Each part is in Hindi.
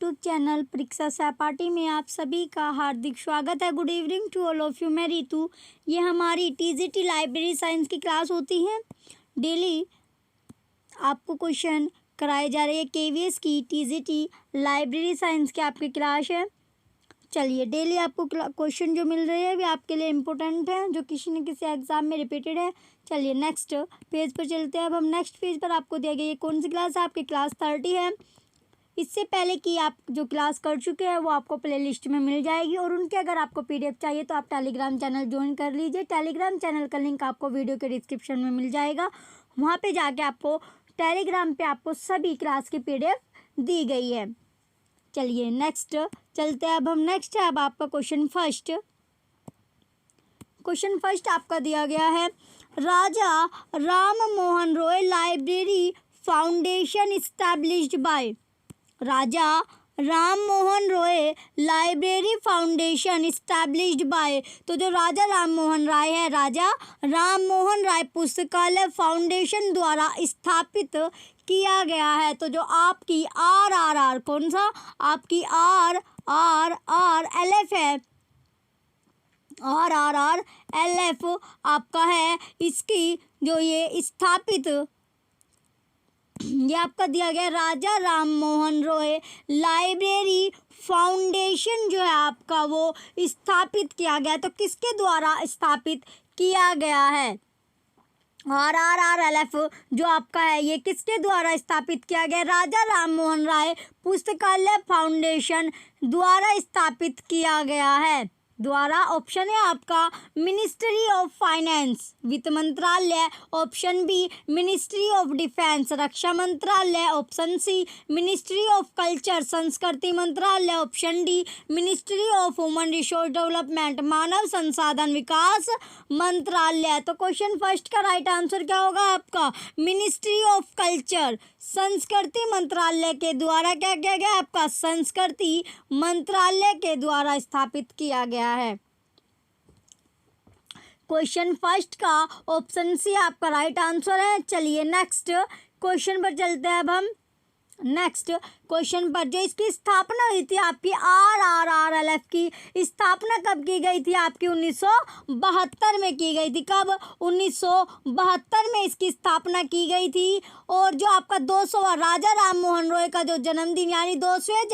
यूट्यूब चैनल परीक्षा सहपाठी में आप सभी का हार्दिक स्वागत है। Good evening to all of you. मैं रितु। ये हमारी टीजीटी लाइब्रेरी साइंस की क्लास होती है। डेली आपको क्वेश्चन कराए जा रहे हैं। केवीएस की टीजीटी लाइब्रेरी साइंस की आपकी क्लास है। चलिए, डेली आपको क्वेश्चन जो मिल रहे हैं वे आपके लिए इम्पोर्टेंट है, जो किसी न किसी एग्जाम में रिपीटेड है। चलिए नेक्स्ट पेज पर चलते हैं। अब हम नेक्स्ट पेज पर आपको दिया गया ये कौन सी क्लास है? आपकी क्लास 30 है। इससे पहले कि आप जो क्लास कर चुके हैं वो आपको प्लेलिस्ट में मिल जाएगी, और उनके अगर आपको पीडीएफ चाहिए तो आप टेलीग्राम चैनल ज्वाइन कर लीजिए। टेलीग्राम चैनल का लिंक आपको वीडियो के डिस्क्रिप्शन में मिल जाएगा। वहाँ पे जाके आपको टेलीग्राम पे आपको सभी क्लास की पीडीएफ दी गई है। चलिए नेक्स्ट चलते हैं। अब हम नेक्स्ट है, अब आपका क्वेश्चन फर्स्ट आपका दिया गया है। Raja Ram Mohan Roy library foundation established by. Raja Ram Mohan Roy library foundation established by. तो जो राजा राम मोहन राय है, राजा राम मोहन राय पुस्तकालय फाउंडेशन द्वारा स्थापित किया गया है। तो जो आपकी RRR कौन सा? आपकी RRRLF है। RRRLF आपका है। इसकी जो ये स्थापित ये आपका दिया गया राजा राम मोहन रॉय लाइब्रेरी फाउंडेशन जो है आपका वो स्थापित किया गया। तो किसके द्वारा स्थापित किया गया है? RRRLF जो आपका है ये किसके द्वारा स्थापित किया गया? राजा राम मोहन राय पुस्तकालय फाउंडेशन द्वारा स्थापित किया गया है। द्वारा ऑप्शन है आपका मिनिस्ट्री ऑफ फाइनेंस वित्त मंत्रालय, option B ministry of defence रक्षा मंत्रालय, option C ministry of culture संस्कृति मंत्रालय, option D ministry of human resource development मानव संसाधन विकास मंत्रालय। तो क्वेश्चन फर्स्ट का राइट आंसर क्या होगा आपका? मिनिस्ट्री ऑफ कल्चर संस्कृति मंत्रालय के द्वारा क्या किया गया? आपका संस्कृति मंत्रालय के द्वारा स्थापित किया गया है। क्वेश्चन फर्स्ट का ऑप्शन सी आपका राइट आंसर है। चलिए नेक्स्ट क्वेश्चन पर चलते हैं। अब हम नेक्स्ट क्वेश्चन पर, जो इसकी स्थापना हुई थी आपकी RRRLF की स्थापना कब की गई थी? आपकी 1972 में की गई थी। कब? 1972 में इसकी स्थापना की गई थी। और जो आपका 200वां राजा राम मोहन रॉय का जो जन्मदिन यानी 200वें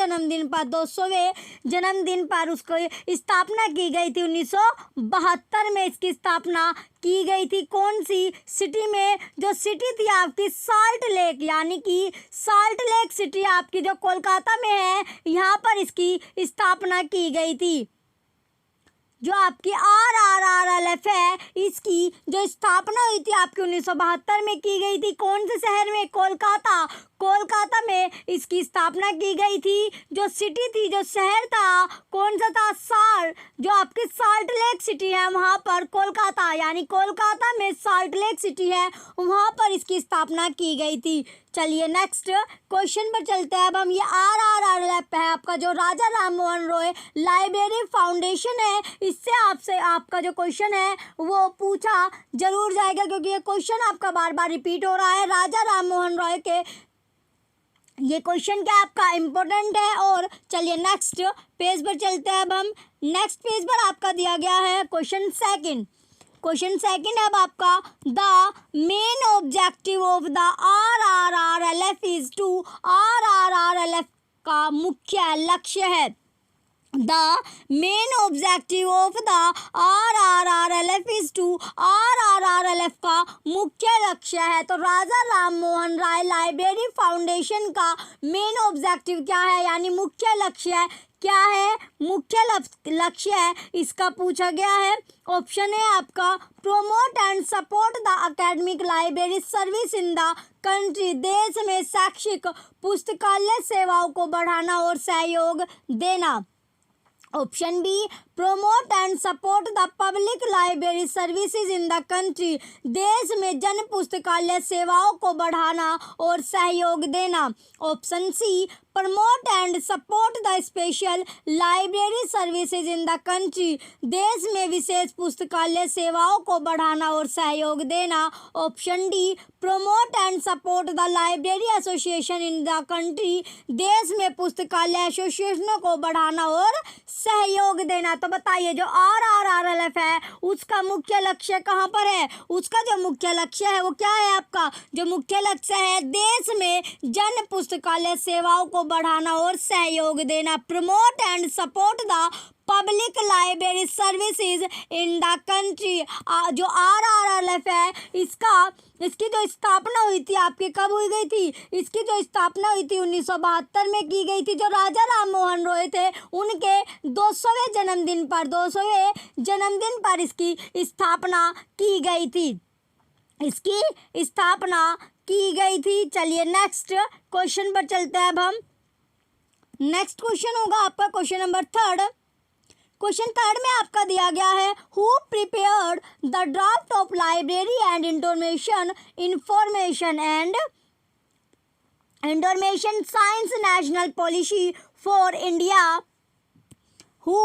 जन्मदिन पर उसको स्थापना की गई थी। 1972 में इसकी स्थापना की गई थी। कौन सी सिटी में? जो सिटी थी आपकी साल्ट लेक, यानी कि साल्ट लेक सिटी आपकी जो कोलकाता में है, यहाँ पर इसकी स्थापना की गई थी। जो आपकी RRRLF है इसकी जो स्थापना हुई थी आपकी 1972 में की गई थी। कौन से शहर में? कोलकाता में इसकी स्थापना की गई थी। जो सिटी थी, जो शहर था, कौन सा था? जो आपकी साल्ट लेक सिटी है वहाँ पर कोलकाता, यानी कोलकाता में साल्ट लेक सिटी है, वहाँ पर इसकी स्थापना की गई थी। चलिए नेक्स्ट क्वेश्चन पर चलते हैं। अब हम ये RRRLF है आपका जो राजा राम मोहन रॉय लाइब्रेरी फाउंडेशन है, इससे आपसे आपका जो क्वेश्चन है वो पूछा जरूर जाएगा, क्योंकि ये क्वेश्चन आपका बार बार रिपीट हो रहा है। राजा राम मोहन रॉय के ये क्वेश्चन क्या आपका इम्पोर्टेंट है। और चलिए नेक्स्ट पेज पर चलते हैं। अब हम नेक्स्ट पेज पर आपका दिया गया है क्वेश्चन सेकंड है। अब आपका the main objective of the RRRLF is to. RRRLF का मुख्य लक्ष्य है। The main objective of the RRRLF is to. RRRLF का मुख्य लक्ष्य है। तो राजा राम मोहन राय लाइब्रेरी फाउंडेशन का मेन ऑब्जेक्टिव क्या है, यानी मुख्य लक्ष्य है? क्या है मुख्य लक्ष्य है इसका पूछा गया है। ऑप्शन है आपका promote and support the academic library service in the country. देश में शैक्षिक पुस्तकालय सेवाओं को बढ़ाना और सहयोग देना। Option B promote and support the public library services in the country. देश में जन पुस्तकालय सेवाओं को बढ़ाना और सहयोग देना. Option C, promote and support the special library services in the country. देश में विशेष पुस्तकालय सेवाओं को बढ़ाना और सहयोग देना. Option D, promote and support the library association in the country. देश में पुस्तकालय एसोसिएशनों को बढ़ाना और सहयोग देना. तो बताइए जो RRRLF है उसका मुख्य लक्ष्य कहाँ पर है? उसका जो मुख्य लक्ष्य है वो क्या है? आपका जो मुख्य लक्ष्य है देश में जन पुस्तकालय सेवाओं को बढ़ाना और सहयोग देना. Promote and support the public library services in the country. जो RRRLF है इसकी जो स्थापना हुई थी आपकी कब हुई गई थी? इसकी जो स्थापना हुई थी 1972 में की गई थी. जो राजा राम मोहन रॉय थे उनके 200वें जन्मदिन पर इसकी स्थापना की गई थी. इसकी स्थापना की गई थी. चलिए नेक्स्ट क्वेश्चन पर चलते हैं. अब हम नेक्स्ट क्वेश्चन होगा आपका क्वेश्चन नंबर 3. क्वेश्चन 3 में आपका दिया गया है who prepared the draft of library and information science national policy for India. Who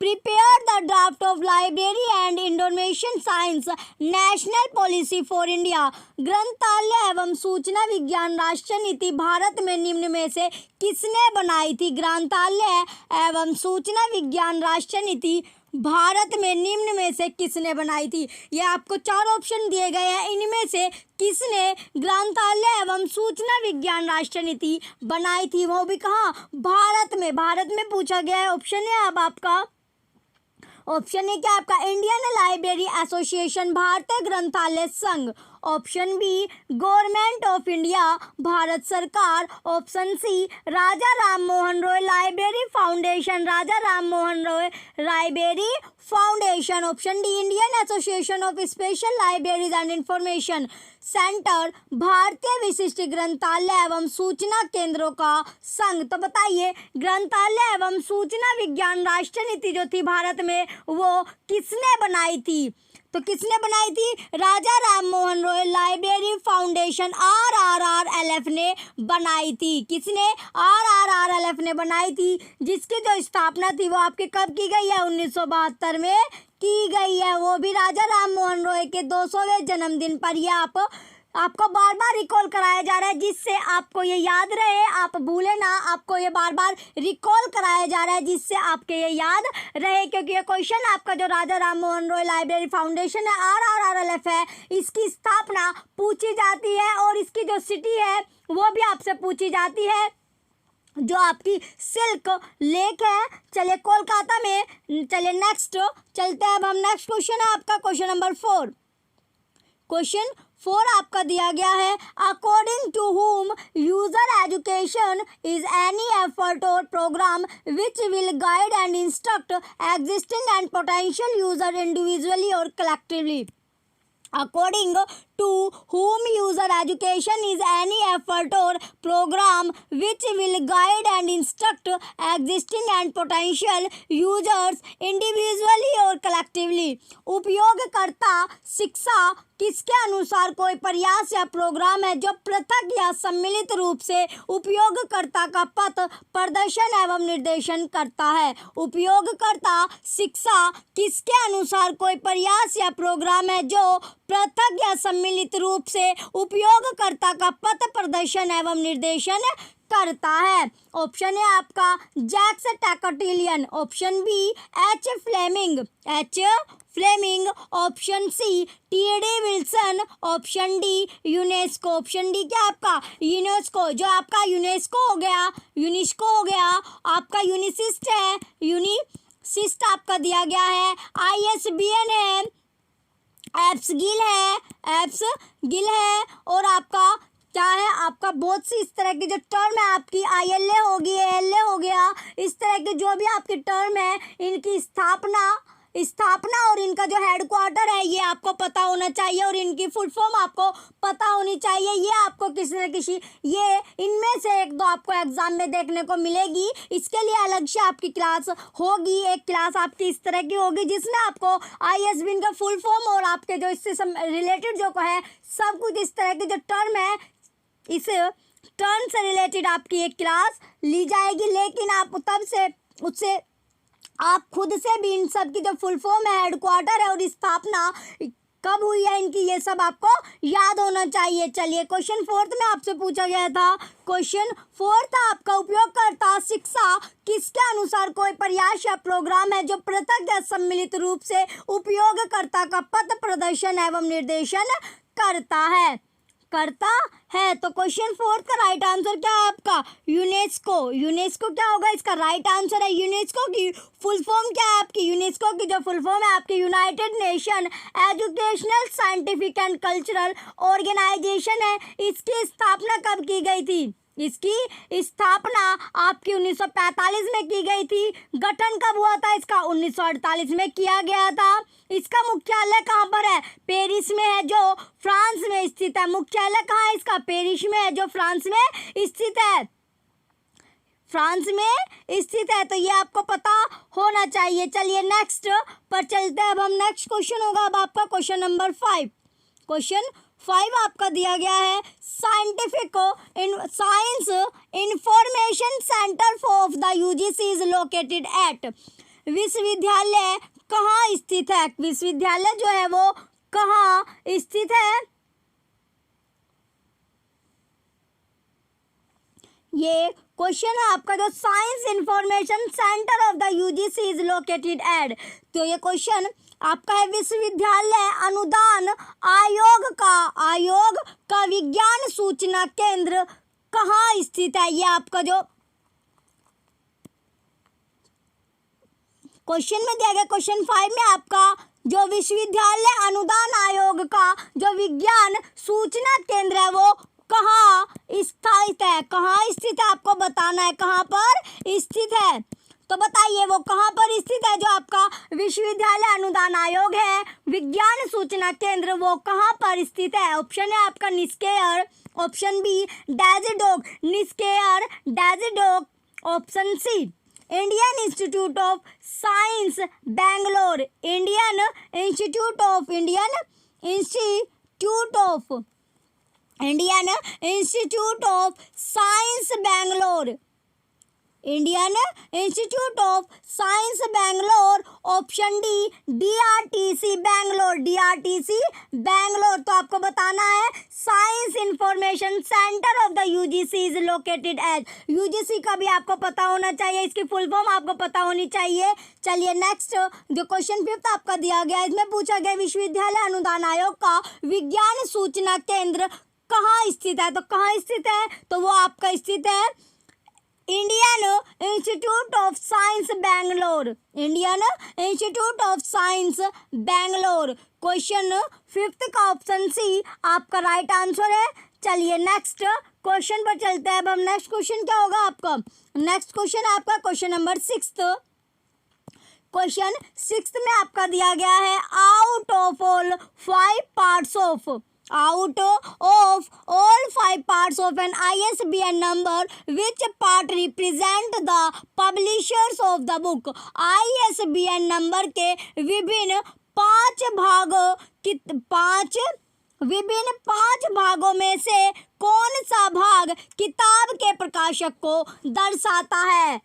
prepared the draft of library and information science national policy for India. ग्रंथालय एवं सूचना विज्ञान राष्ट्रीय नीति भारत में निम्न में से किसने बनाई थी? ग्रंथालय एवं सूचना विज्ञान राष्ट्रीय नीति भारत में निम्न में से किसने बनाई थी? ये आपको 4 ऑप्शन दिए गए हैं. इनमें से किसने ग्रंथालय एवं सूचना विज्ञान राष्ट्रीय नीति बनाई थी? वो भी कहाँ? भारत में पूछा गया है. ऑप्शन है अब आपका ऑप्शन ए क्या आपका इंडियन लाइब्रेरी एसोसिएशन भारतीय ग्रंथालय संघ. Option B government of India Bharat सरकार. Option C Raja Ram Mohan Roy library foundation Raja Ram Mohan Roy library foundation. Option D Indian association of special libraries and information centre भारतीय विशिष्ट ग्रंथालय एवं सूचना केंद्रों का संघ. तो बताइए ग्रंथालय एवं सूचना विज्ञान राष्ट्रीय नीति जो थी भारत में वो किसने बनाई थी? तो किसने बनाई थी? Raja Ram Mohan Roy library foundation RRRLF ने बनाई थी. किसने? RRRLF ने बनाई थी. जिसकी जो स्थापना थी वो आपके कब की गई है? 1972 में की गई है. वो भी राजा राम मोहन रॉय के 200वें जन्मदिन पर. यह आपको बार बार रिकॉल कराया जा रहा है जिससे आपको ये याद रहे, आप भूले ना. आपको ये बार बार रिकॉल कराया जा रहा है जिससे आपके ये याद रहे, क्योंकि ये क्वेश्चन आपका जो राजा राम मोहन रॉय लाइब्रेरी फाउंडेशन है RRRLF है इसकी स्थापना पूछी जाती है और इसकी जो सिटी है वो भी आपसे पूछी जाती है जो आपकी सिल्क लेक है. चलिए कोलकाता में. चलिए नेक्स्ट चलते हैं. अब हम नेक्स्ट क्वेश्चन है आपका क्वेश्चन नंबर 4. क्वेश्चन 4 आपका दिया गया है according to whom user education is any effort or program which will guide and instruct existing and potential user individually or collectively. According to whom user education is any effort or program which will guide and instruct existing and potential users individually or collectively. उपयोगकर्ता शिक्षा किसके अनुसार कोई प्रयास या प्रोग्राम है जो पृथक या सम्मिलित रूप से उपयोगकर्ता का पथ प्रदर्शन एवं निर्देशन करता है. उपयोगकर्ता शिक्षा किसके अनुसार कोई प्रयास या प्रोग्राम है जो पृथक या सम्मिलित रूप से उपयोगकर्ता का पथ प्रदर्शन एवं निर्देशन करता है. ऑप्शन है आपका Jacques Tocatlian. Option B H Fleming. Option C TD Wilson. Option D UNESCO. Option D क्या आपका यूनेस्को. जो आपका यूनेस्को हो गया आपका यूनिसिस्ट है. यूनिसिस्ट आपका दिया गया है. ISBN है. एप्स गिल है और आपका क्या है आपका बहुत सी इस तरह की जो टर्म है आपकी ILA होगी, ALA हो गया. इस तरह की जो भी आपकी टर्म है इनकी स्थापना स्थापना और इनका जो हेडक्वार्टर है ये आपको पता होना चाहिए और इनकी फुल फॉर्म आपको पता होनी चाहिए। ये आपको किसी न किसी ये इनमें से एक दो आपको एग्जाम में देखने को मिलेगी। इसके लिए अलग से आपकी क्लास होगी, एक क्लास आपकी इस तरह की होगी जिसमें आपको ISBN का फुल फॉर्म और आपके जो इससे रिलेटेड जो है सब कुछ इस तरह की जो टर्म है इस टर्म से रिलेटेड आपकी एक क्लास ली जाएगी। लेकिन आप तब से उससे आप खुद से भी इन सब की जो फुल फॉर्म है, हेडक्वार्टर है और स्थापना कब हुई है इनकी, ये सब आपको याद होना चाहिए। चलिए क्वेश्चन 4 में आपसे पूछा गया था। क्वेश्चन 4 था आपका, उपयोगकर्ता शिक्षा किसके अनुसार कोई प्रयास या प्रोग्राम है जो पृथक या सम्मिलित रूप से उपयोगकर्ता का पथ प्रदर्शन एवं निर्देशन करता है। तो क्वेश्चन 4 का राइट आंसर क्या है आपका? यूनेस्को। यूनेस्को क्या होगा? इसका राइट आंसर है यूनेस्को की फुल फॉर्म क्या है आपकी? यूनेस्को की जो फुल फॉर्म है आपकी united nation educational scientific and cultural organisation है। इसकी स्थापना कब की गई थी? इसकी स्थापना आपकी 1945 में की गई थी। गठन कब हुआ था इसका? 1948 में किया गया था। इसका मुख्यालय कहाँ पर है? पेरिस में है जो फ्रांस में स्थित है। मुख्यालय कहाँ है इसका? पेरिस में है जो फ्रांस में स्थित है। फ्रांस में स्थित है, तो ये आपको पता होना चाहिए। चलिए नेक्स्ट पर चलते हैं। अब हम नेक्स्ट क्वेश्चन होगा अब आपका क्वेश्चन नंबर 5। क्वेश्चन 5 आपका दिया गया है, science information centre of the UGC is located eight. विश्वविद्यालय कहाँ स्थित है? विश्वविद्यालय जो है वो कहाँ स्थित है? ये क्वेश्चन है आपका, जो science information centre of the UGC is located at. तो ये क्वेश्चन आपका है, विश्वविद्यालय अनुदान आयोग का विज्ञान सूचना केंद्र कहाँ स्थित है? ये आपका जो क्वेश्चन में दिया गया क्वेश्चन 5 में आपका जो विश्वविद्यालय अनुदान आयोग का जो विज्ञान सूचना केंद्र है वो कहाँ स्थित है? कहाँ स्थित है आपको बताना है, कहाँ पर स्थित है। तो बताइए वो कहाँ पर स्थित है? जो आपका विश्वविद्यालय अनुदान आयोग है, विज्ञान सूचना केंद्र, वो कहाँ पर स्थित है? ऑप्शन है आपका NISCAIR, option B DESIDOC, NISCAIR DESIDOC, option C Indian Institute of Science Bangalore, Indian Institute of Science Bangalore, Indian Institute of Science Bangalore, option D DRTC Bangalore, DRTC Bangalore. तो आपको बताना है science information centre of the UGC is located at. UGC का भी आपको पता होना चाहिए, इसकी फुल फॉर्म आपको पता होनी चाहिए। चलिए नेक्स्ट जो क्वेश्चन 5 आपका दिया गया, इसमें पूछा गया विश्वविद्यालय अनुदान आयोग का विज्ञान सूचना केंद्र कहाँ स्थित है? तो कहाँ स्थित है? तो वो आपका स्थित है Indian Institute of Science Bangalore, Indian Institute of Science Bangalore. Question 5 का ऑप्शन सी आपका राइट आंसर है। चलिए नेक्स्ट क्वेश्चन पर चलते हैं। अब हम नेक्स्ट क्वेश्चन क्या होगा आपका? नेक्स्ट क्वेश्चन है आपका क्वेश्चन नंबर 6। क्वेश्चन 6 में आपका दिया गया है, out of all 5 parts of an ISBN number, which part represent the publishers of the book? ISBN number के विभिन्न पांच भागों में से कौन सा भाग किताब के प्रकाशक को दर्शाता है?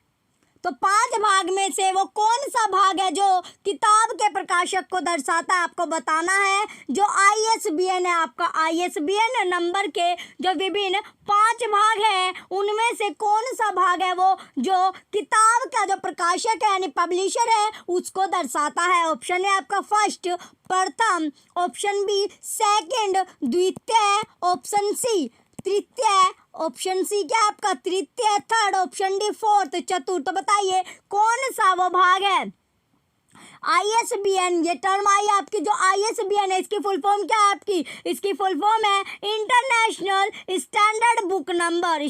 तो 5 भाग में से वो कौन सा भाग है जो किताब के प्रकाशक को दर्शाता है, आपको बताना है। जो ISBN है आपका, ISBN नंबर के जो विभिन्न 5 भाग हैं उनमें से कौन सा भाग है वो जो किताब का जो प्रकाशक है यानी पब्लिशर है उसको दर्शाता है। ऑप्शन है आपका फर्स्ट प्रथम, ऑप्शन बी सेकंड द्वितीय, ऑप्शन सी तृतीय, ऑप्शन सी क्या आपका तृतीय थर्ड, ऑप्शन डी फोर्थ चतुर्थ। तो बताइए कौन सा वो भाग है? ISBN ये टर्म आई आपकी, जो ISBN है इसकी फुल फॉर्म क्या है आपकी? इसकी फुल फॉर्म है international standard book number,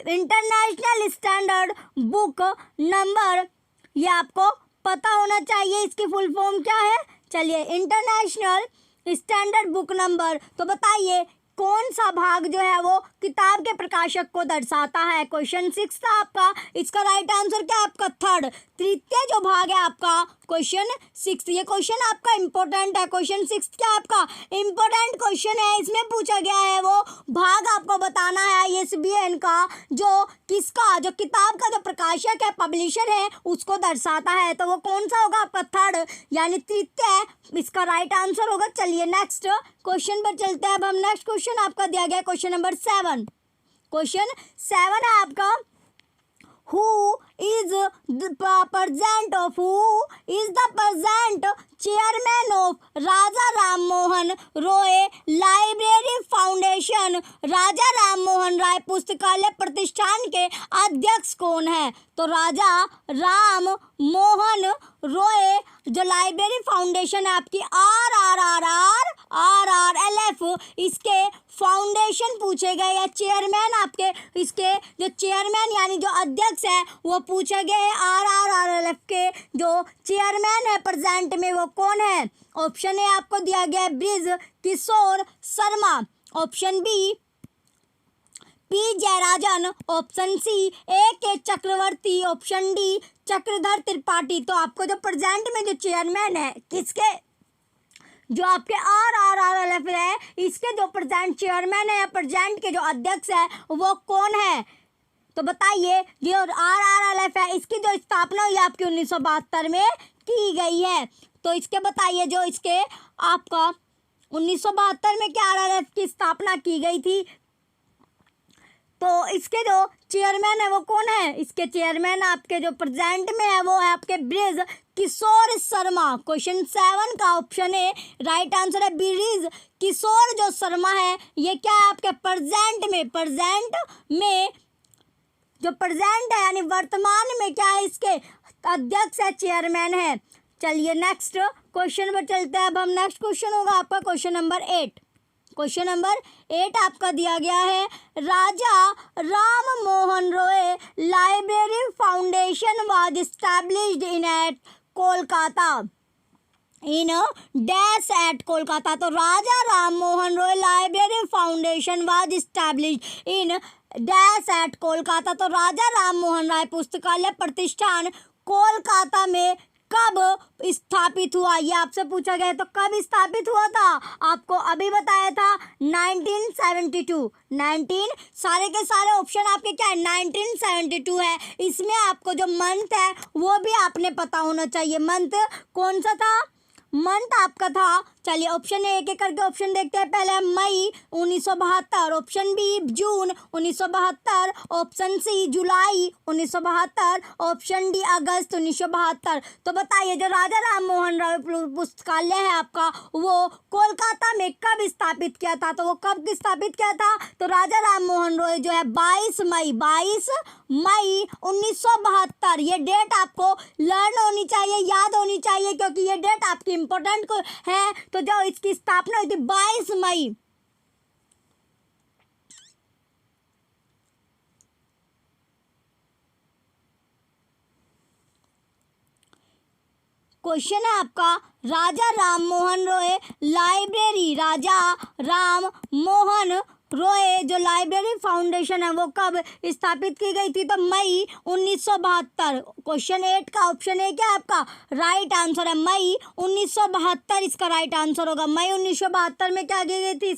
international standard book number. ये आपको पता होना चाहिए इसकी फुल फॉर्म क्या है। चलिए, इंटरनेशनल स्टैंडर्ड बुक नंबर। तो बताइए कौन सा भाग जो है वो किताब के प्रकाशक को दर्शाता है। क्वेश्चन 6 था आपका, इसका राइट आंसर क्या है आपका थर्ड, तृतीय जो भाग है आपका क्वेश्चन 6। ये क्वेश्चन आपका इंपॉर्टेंट है। क्वेश्चन 6 क्या आपका इंपॉर्टेंट क्वेश्चन है। इसमें पूछा गया है वो भाग आपको बताना है ISBN का, जो किसका, जो किताब का जो प्रकाशक है, पब्लिशर है, उसको दर्शाता है। तो वो कौन सा होगा आपका थर्ड यानी तृतीय, इसका राइट आंसर होगा। चलिए नेक्स्ट क्वेश्चन पर चलते हैं। अब हम नेक्स्ट क्वेश्चन आपका दिया गया क्वेश्चन नंबर 7। क्वेश्चन 7 है आपका, who is the present chairman of Raja Ram Mohan Roy library foundation. Raja Ram Mohan Rai पुस्तकालय प्रतिष्ठान के अध्यक्ष कौन है। तो राजा राम मोहन रॉय जो लाइब्रेरी फाउंडेशन है आपकी RRLF, इसके फाउंडेशन पूछे गए या चेयरमैन आपके, इसके जो चेयरमैन यानी जो अध्यक्ष है वो पूछे गए RRLF के जो चेयरमैन है प्रेजेंट में वो कौन है। ऑप्शन ए आपको दिया गया है Brij Kishore Sharma, option B P Jayarajan, option C AK Chakraborty, option D Chakradhar Tripathi. तो आपको जो प्रेजेंट में जो चेयरमैन है किसके, जो आपके RRLF है, इसके जो प्रेजेंट चेयरमैन है या प्रेजेंट के जो अध्यक्ष है वो कौन है। तो बताइए, जो RRLF है इसकी जो स्थापना हुई आपकी 1972 में की गई है। तो इसके बताइए, जो इसके आपका 1972 में क्या RRLF की स्थापना की गई थी। तो इसके जो चेयरमैन है वो कौन है। इसके चेयरमैन आपके जो प्रेजेंट में है वो है आपके बृज किशोर शर्मा। क्वेश्चन 7 का ऑप्शन ए राइट आंसर है। बृज किशोर जो शर्मा है ये क्या है आपके प्रेजेंट में जो प्रेजेंट है यानी वर्तमान में क्या है इसके अध्यक्ष है, चेयरमैन है। चलिए नेक्स्ट क्वेश्चन पर चलते हैं। अब हम नेक्स्ट क्वेश्चन होगा आपका क्वेश्चन नंबर 8। क्वेश्चन नंबर 8 आपका दिया गया है, Raja Ram Mohan Roy library foundation was established in at Kolkata in dash at Kolkata. तो Raja Ram Mohan Roy library foundation was established in dash at Kolkata. तो राजा राम मोहन राय पुस्तकालय प्रतिष्ठान कोलकाता में कब स्थापित हुआ। ये आपसे पूछा गया है। तो कब स्थापित हुआ था आपको अभी बताया था 1972। सारे के सारे ऑप्शन आपके क्या है 1972 है। इसमें आपको जो मंथ है वो भी आपने पता होना चाहिए। मंथ कौन सा था, मंथ आपका था। चलिए ऑप्शन एक एक करके ऑप्शन देखते हैं। पहले मई 1972, ऑप्शन बी जून 1972, ऑप्शन सी जुलाई 1972, ऑप्शन डी अगस्त 1972। तो बताइए, जो राजा राम मोहन राय पुस्तकालय है आपका वो कोलकाता में कब स्थापित किया था। तो वो कब स्थापित किया था। तो राजा राम मोहन रॉय जो है 22 मई 1972। ये डेट आपको लर्न होनी चाहिए, याद होनी चाहिए, क्योंकि ये डेट आपकी इंपॉर्टेंट है। तो जो इसकी स्थापना हुई थी 22 मई। क्वेश्चन है आपका, राजा राम मोहन रॉय लाइब्रेरी, राजा राम मोहन रॉय जो लाइब्रेरी फाउंडेशन है वो कब स्थापित की गई थी। तो मई 1972। क्वेश्चन 8 का ऑप्शन है क्या आपका राइट आंसर है, मई 1972 इसका राइट आंसर होगा। मई 1972 में क्या की गई थी,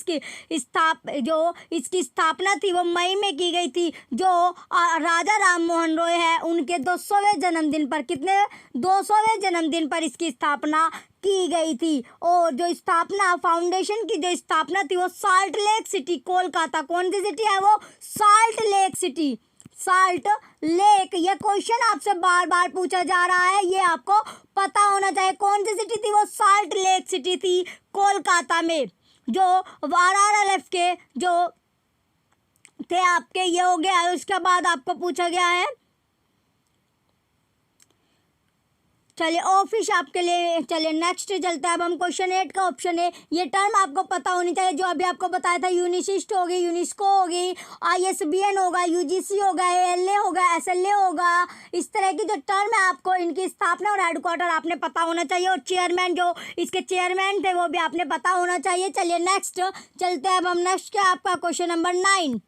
इसकी स्थापना थी वो मई में की गई थी। जो राजा राम मोहन रॉय है उनके 200वें जन्मदिन पर, कितने 200वें जन्मदिन पर इसकी स्थापना की गई थी। और जो स्थापना फाउंडेशन की जो स्थापना थी वो साल्ट लेक सिटी कोलकाता, कौन सी सिटी है वो salt lake city, salt lake. ये क्वेश्चन आपसे बार बार पूछा जा रहा है, ये आपको पता होना चाहिए। कौन सी सिटी थी वो साल्ट लेक सिटी थी कोलकाता में। जो RRLF के जो थे आपके ये हो गया। उसके बाद आपको पूछा गया है चलिए ऑफिस आपके लिए। चलिए नेक्स्ट चलता है अब हम क्वेश्चन 8 का। ऑप्शन ए, ये टर्म आपको पता होनी चाहिए जो अभी आपको बताया था। यूनिसिस्ट होगी, यूनेस्को होगी, ISBN होगा, UGC होगा, ALA होगा, SLA होगा। इस तरह की जो टर्म है आपको इनकी स्थापना और हेडक्वार्टर आपने पता होना चाहिए, और चेयरमैन जो इसके चेयरमैन थे वो भी आपने पता होना चाहिए। चलिए नेक्स्ट चलते हैं अब हम। नेक्स्ट क्या आपका क्वेश्चन नंबर 9।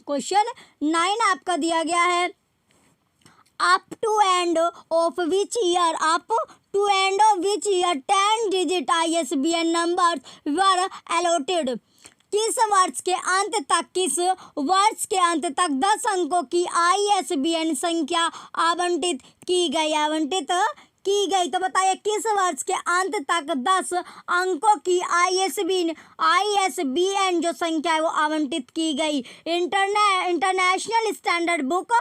क्वेश्चन 9 आपका दिया गया है, up to end of which year, up to end of which year 10 digit ISBN numbers were allotted। किस वर्ष के अंत तक, किस वर्ष के अंत तक 10 अंकों की ISBN संख्या आवंटित की गई। तो बताइए किस वर्ष के अंत तक 10 अंकों की ISBN जो संख्या है वो आवंटित की गई। इंटरनेशनल स्टैंडर्ड बुक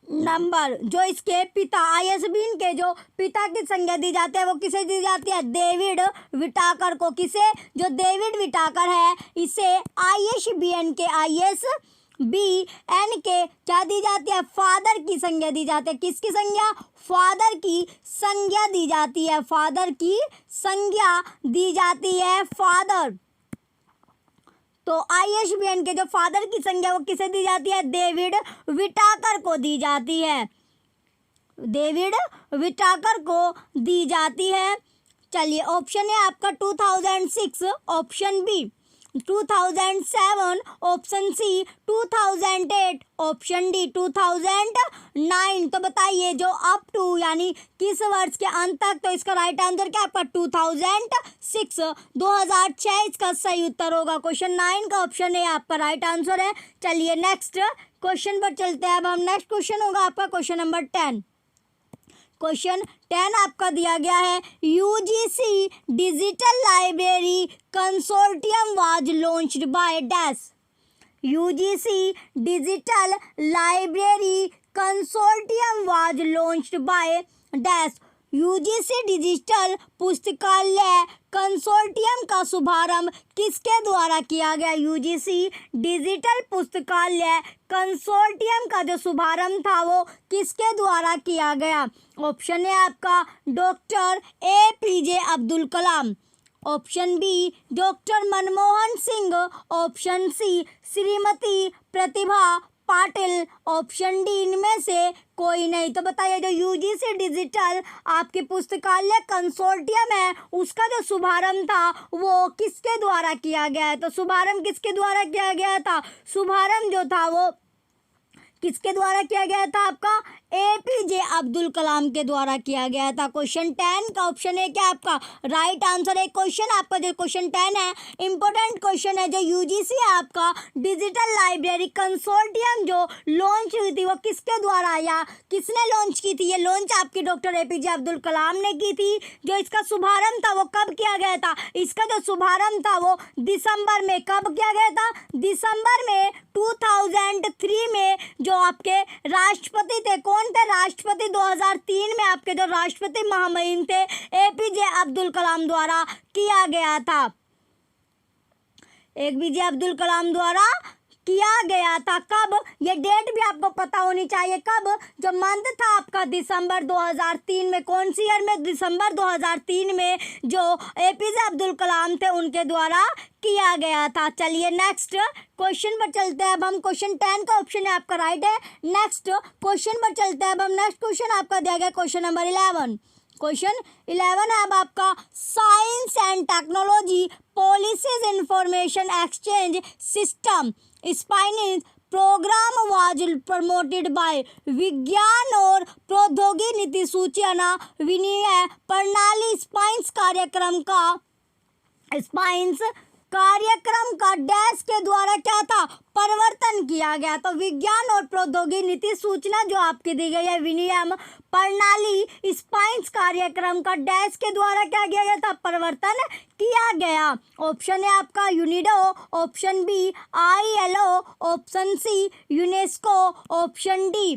नंबर जो इसके पिता, ISBN के जो पिता की संज्ञा दी जाती है वो किसे दी जाती है? डेविड विटाकर को। किसे? जो डेविड विटाकर है इसे ISBN के ISBN के क्या दी जाती है? फादर की संज्ञा दी जाती है। किसकी संज्ञा? फादर की संज्ञा दी जाती है। फादर की संज्ञा दी जाती है, फादर। तो ISBN के जो फादर की संज्ञा वो किसे दी जाती है? डेविड विटाकर को दी जाती है। डेविड विटाकर को दी जाती है। चलिए ऑप्शन है आपका 2006, option B 2007, option C 2008, option D 2009। तो बताइए जो अप टू यानी किस वर्ष के अंत तक, तो इसका राइट आंसर क्या आपका 2006, 2006 इसका सही उत्तर होगा। क्वेश्चन 9 का ऑप्शन है आपका राइट आंसर है। चलिए नेक्स्ट क्वेश्चन पर चलते हैं अब हम। नेक्स्ट क्वेश्चन होगा आपका क्वेश्चन नंबर 10। क्वेश्चन 10 आपका दिया गया है, UGC digital library consortium was launched by dash. UGC digital library consortium was launched by dash. UGC digital पुस्तकालय कंसोर्टियम का शुभारंभ किसके द्वारा किया गया? UGC डिजिटल पुस्तकालय कंसोर्टियम का जो शुभारंभ था वो किसके द्वारा किया गया? ऑप्शन है आपका doctor APJ Abdul Kalam, option B doctor Manmohan Singh, option C Shrimati Pratibha Patil, option D इनमें से कोई नहीं। तो बताइए जो UGC डिजिटल आपकी पुस्तकालय कंसोर्टियम है उसका जो शुभारंभ था वो किसके द्वारा किया गया है? तो शुभारंभ किसके द्वारा किया गया था? शुभारंभ जो था वो किसके द्वारा किया गया था? आपका APJ अब्दुल कलाम के द्वारा किया गया था। क्वेश्चन 10 का ऑप्शन है क्या आपका राइट आंसर है। क्वेश्चन आपका जो क्वेश्चन 10 है इंपॉर्टेंट क्वेश्चन है। जो UGC है आपका डिजिटल लाइब्रेरी कंसोर्टियम जो लॉन्च हुई थी वो किसके द्वारा या किसने लॉन्च की थी? ये लॉन्च आपकी डॉक्टर APJ अब्दुल कलाम ने की थी। जो इसका शुभारंभ था वो कब किया गया था? इसका जो शुभारंभ था वो दिसंबर में, कब किया गया था? दिसंबर में 2003 में। जो आपके राष्ट्रपति थे कौन थे? राष्ट्रपति 2003 में आपके जो राष्ट्रपति महामहिम थे APJ अब्दुल कलाम द्वारा किया गया था। APJ अब्दुल कलाम द्वारा किया गया था। कब? ये डेट भी आपको पता होनी चाहिए। कब? जो मंथ था आपका दिसंबर 2003 में। कौन सी ईयर में? दिसंबर 2003 में जो APJ अब्दुल कलाम थे उनके द्वारा किया गया था। चलिए नेक्स्ट क्वेश्चन पर चलते हैं अब हम। क्वेश्चन 10 का ऑप्शन है आपका राइट है। नेक्स्ट क्वेश्चन पर चलते हैं अब हम। नेक्स्ट क्वेश्चन आपका दिया गया क्वेश्चन नंबर 11। क्वेश्चन 11 है अब आपका science and technology policies information exchange system spinning programme was promoted by. विज्ञान और प्रौद्योगिकी नीति सूचना विनिमय प्रणाली स्पाइंस कार्यक्रम का डैश के द्वारा क्या था? परिवर्तन किया गया। तो विज्ञान और प्रौद्योगिकी नीति सूचना जो आपकी दी गई है विनिमय प्रणाली स्पाइंस कार्यक्रम का डैश के द्वारा क्या किया गया था? परिवर्तन किया गया। ऑप्शन है आपका UNIDO, option B ILO, option C UNESCO, option D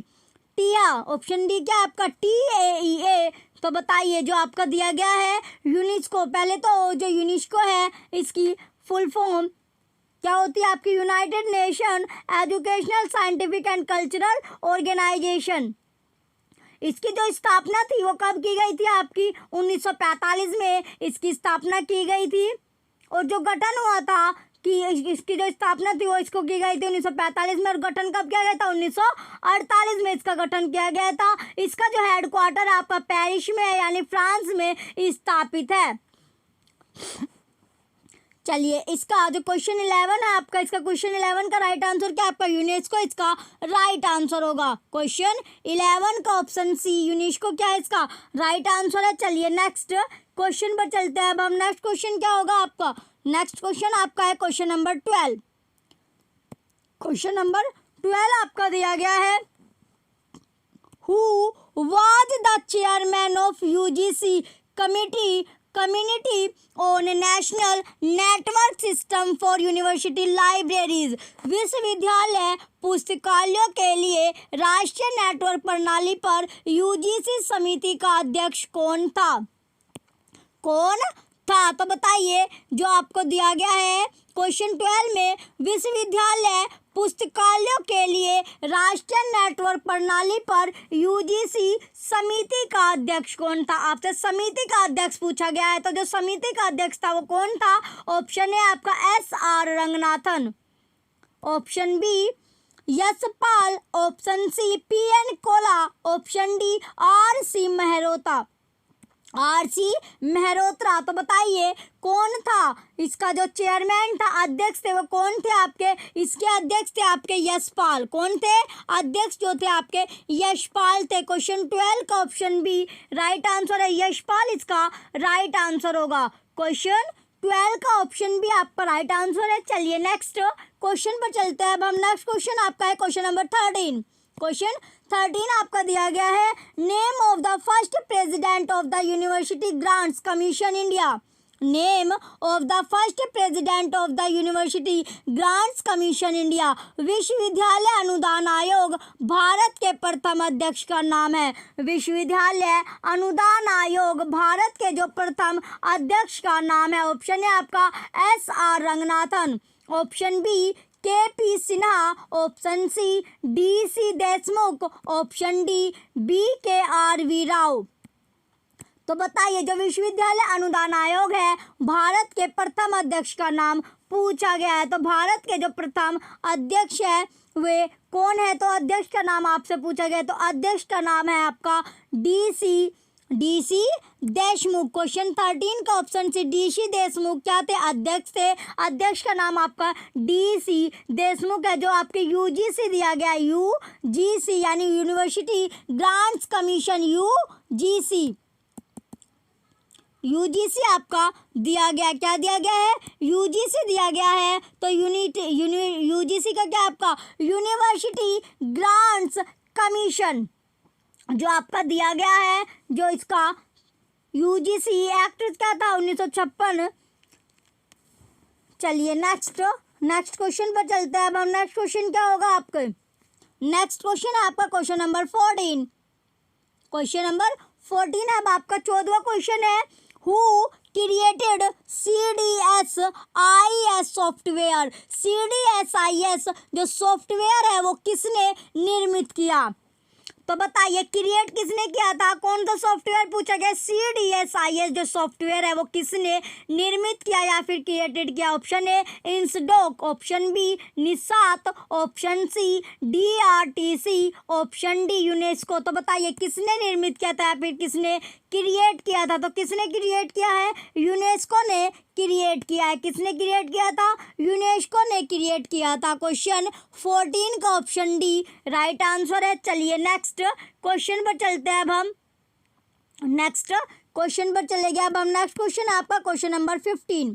टिया, ऑप्शन डी क्या आपका TAEA। तो बताइए जो आपका दिया गया है यूनेस्को। पहले तो जो यूनेस्को है इसकी फुल फॉर्म क्या होती है आपकी? United nation educational scientific and cultural organisation. इसकी जो स्थापना थी वो कब की गई थी आपकी 1945 में इसकी स्थापना की गई थी। और जो गठन हुआ था कि इसकी जो स्थापना थी वो इसको की गई थी 1945 में, और गठन कब किया गया था 1948 में इसका गठन किया गया था। इसका जो हेडक्वार्टर आपका पेरिस में है यानी फ्रांस में स्थापित है। चलिए इसका जो क्वेश्चन 11 है आपका, इसका क्वेश्चन 11 का राइट आंसर क्या आपका यूनेस्को इसका राइट आंसर होगा। क्वेश्चन 11 का ऑप्शन सी यूनेस्को क्या है इसका राइट आंसर है। चलिए नेक्स्ट क्वेश्चन पर चलते हैं। अब हम नेक्स्ट क्वेश्चन क्या होगा आपका, नेक्स्ट क्वेश्चन आपका है क्वेश्चन नंबर 12। क्वेश्चन नंबर 12 आपका दिया गया है, who was the chairman of UGC community on national network system for university libraries. विश्वविद्यालय पुस्तकालयों के लिए राष्ट्रीय नेटवर्क प्रणाली पर यूजीसी समिति का अध्यक्ष कौन था? तो बताइए जो आपको दिया गया है क्वेश्चन 12 में, विश्वविद्यालय पुस्तकालयों के लिए राष्ट्रीय नेटवर्क प्रणाली पर यूजीसी समिति का अध्यक्ष कौन था? आपसे समिति का अध्यक्ष पूछा गया है, तो जो समिति का अध्यक्ष था वो कौन था? ऑप्शन है आपका SR Ranganathan, option B Yashpal, option C PN Kaula, option D RC Mehrotra. तो बताइए कौन था इसका जो चेयरमैन था, अध्यक्ष थे वो कौन थे आपके? इसके अध्यक्ष थे आपके यशपाल। कौन थे? अध्यक्ष जो थे आपके यशपाल थे। क्वेश्चन 12 का ऑप्शन बी राइट आंसर है, यशपाल इसका राइट आंसर होगा। क्वेश्चन 12 का ऑप्शन बी आपका राइट आंसर है। चलिए नेक्स्ट क्वेश्चन पर चलते हैं। अब हम नेक्स्ट क्वेश्चन आपका है क्वेश्चन नंबर 13। क्वेश्चन 13 आपका दिया गया है, name of the first president of the university grants commission India. Name of the first president of the university grants commission India. विश्वविद्यालय अनुदान आयोग भारत के प्रथम अध्यक्ष का नाम है। विश्वविद्यालय अनुदान आयोग भारत के जो प्रथम अध्यक्ष का नाम है, ऑप्शन है आपका SR Ranganathan, option B KP Sinha, option C DC Deshmukh, option D BKRV Rao. तो बताइए जो विश्वविद्यालय अनुदान आयोग है भारत के प्रथम अध्यक्ष का नाम पूछा गया है, तो भारत के जो प्रथम अध्यक्ष है वे कौन है? तो अध्यक्ष का नाम आपसे पूछा गया, तो अध्यक्ष का नाम है आपका DC देशमुख। क्वेश्चन 13 का ऑप्शन सी DC देशमुख क्या थे? अध्यक्ष थे। अध्यक्ष का नाम आपका DC देशमुख है। जो आपके UGC दिया गया UGC यानी यूनिवर्सिटी ग्रांट्स कमीशन UGC आपका दिया गया, क्या दिया गया है? UGC दिया गया है। तो UGC का क्या आपका यूनिवर्सिटी ग्रांट्स कमीशन जो आपका दिया गया है, जो इसका UGC एक्ट क्या था 1956। चलिए नेक्स्ट क्वेश्चन पर चलते हैं। अब हम नेक्स्ट क्वेश्चन क्या होगा आपके, नेक्स्ट क्वेश्चन है आपका क्वेश्चन नंबर 14। क्वेश्चन नंबर 14 अब आपका 14वां क्वेश्चन है, who created CDSIS software. CDSIS जो सॉफ्टवेयर है वो किसने निर्मित किया? तो बताइए क्रिएट किसने किया था? कौन सा सॉफ्टवेयर पूछा गया? CDSIS जो सॉफ्टवेयर है वो किसने निर्मित किया या फिर क्रिएटेड किया? Option A INSDOC, option B NISSAT, option C DRTC, option D UNESCO. तो बताइए किसने निर्मित किया था या फिर किसने क्रिएट किया था? तो किसने क्रिएट किया है? यूनेस्को ने क्रिएट किया है। किसने क्रिएट किया था? यूनेस्को ने क्रिएट किया था। क्वेश्चन 14 का ऑप्शन डी राइट आंसर है। चलिए नेक्स्ट क्वेश्चन पर चलते हैं। अब हम नेक्स्ट क्वेश्चन पर चले गए। अब हम नेक्स्ट क्वेश्चन आपका क्वेश्चन नंबर 15।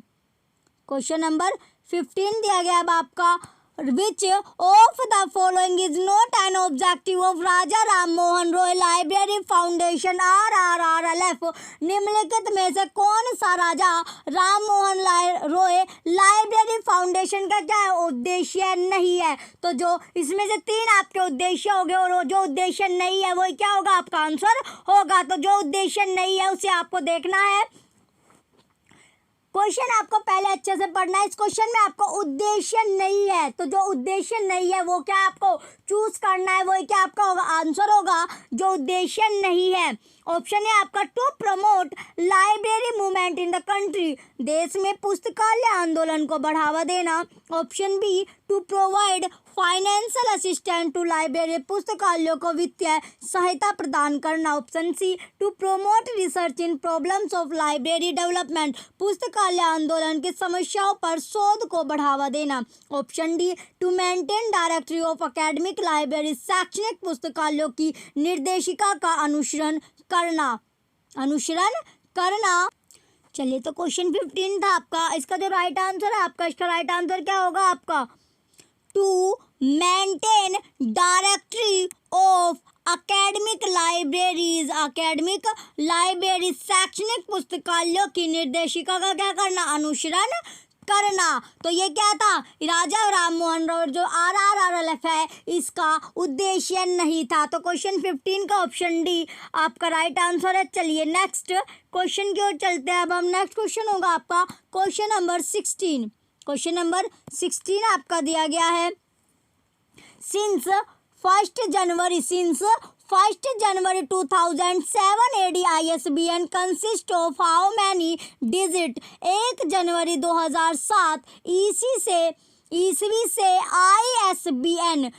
क्वेश्चन नंबर 15 दिया गया अब आपका, Which of the following is not an objective of Raja Ram Mohan Roy Library Foundation RRRLF। निम्नलिखित में से कौन सा राजा राम मोहन रॉय लाइब्रेरी फाउंडेशन का क्या है? उद्देश्य नहीं है। तो जो इसमें से 3 आपके उद्देश्य हो गए और जो उद्देश्य नहीं है वो क्या होगा? आपका आंसर होगा। तो जो उद्देश्य नहीं है उसे आपको देखना है। क्वेश्चन आपको पहले अच्छे से पढ़ना है। इस क्वेश्चन में आपको उद्देश्य नहीं है, तो जो उद्देश्य नहीं है वो क्या आपको चूज करना है, वो क्या आपका होगा आंसर होगा जो उद्देश्य नहीं है। ऑप्शन है आपका to promote library movement in the country, देश में पुस्तकालय आंदोलन को बढ़ावा देना। Option B to provide financial assistant to library, पुस्तकालयों को वित्तीय सहायता प्रदान करना। Option C to promote research in problems of library development, पुस्तकालय आंदोलन की समस्याओं पर शोध को बढ़ावा देना। Option D to maintain directory of academic library, शैक्षणिक पुस्तकालयों की निर्देशिका का अनुसरण करना। चलिए, तो क्वेश्चन 15 था आपका। इसका जो राइट आंसर है आपका, इसका राइट आंसर क्या होगा आपका to maintain directory of academic libraries, academic library शैक्षणिक पुस्तकालयों की निर्देशिका का क्या करना, अनुसरण करना। तो ये क्या था, राजा राम मोहन रॉय जो RRRLF है इसका उद्देश्य नहीं था। तो क्वेश्चन 15 का ऑप्शन डी आपका राइट आंसर है। चलिए नेक्स्ट क्वेश्चन की ओर चलते हैं। अब हम नेक्स्ट क्वेश्चन होगा आपका क्वेश्चन नंबर 16। क्वेश्चन नंबर 16 आपका दिया गया है, since 1 January 2007 AD ISBN consist of how many digit. 1 जनवरी 2007 ईस्वी से ISBN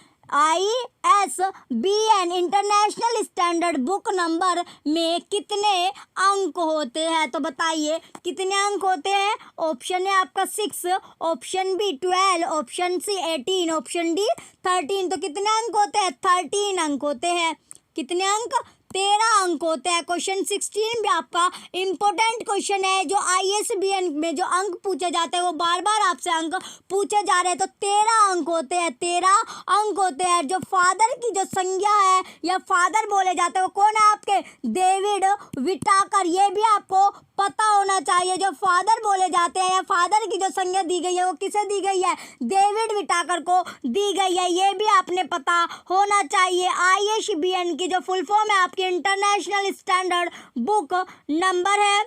international standard book number में कितने अंक होते हैं। तो बताइए कितने अंक होते हैं। ऑप्शन है आपका 6, option B 12, option C 18, option D 13। तो कितने अंक होते हैं, 13 अंक होते हैं। कितने अंक, 13 अंक होते हैं। क्वेश्चन 16 भी आपका इम्पोर्टेंट क्वेश्चन है। जो ISBN में जो अंक पूछे जाते हैं वो बार बार आपसे अंक पूछे जा रहे हैं। तो 13 अंक होते हैं, 13 अंक होते हैं। जो फादर की जो संज्ञा है या फादर बोले जाते हैं वो कौन है आपके, डेविड विटाकर। ये भी आपको पता होना चाहिए। जो फादर बोले जाते हैं या फादर की जो संज्ञा दी गई है वो किसे दी गई है, डेविड विटाकर को दी गई है। ये भी आपने पता होना चाहिए। ISBN की जो फुल फॉर्म है आपकी इंटरनेशनल स्टैंडर्ड बुक नंबर है,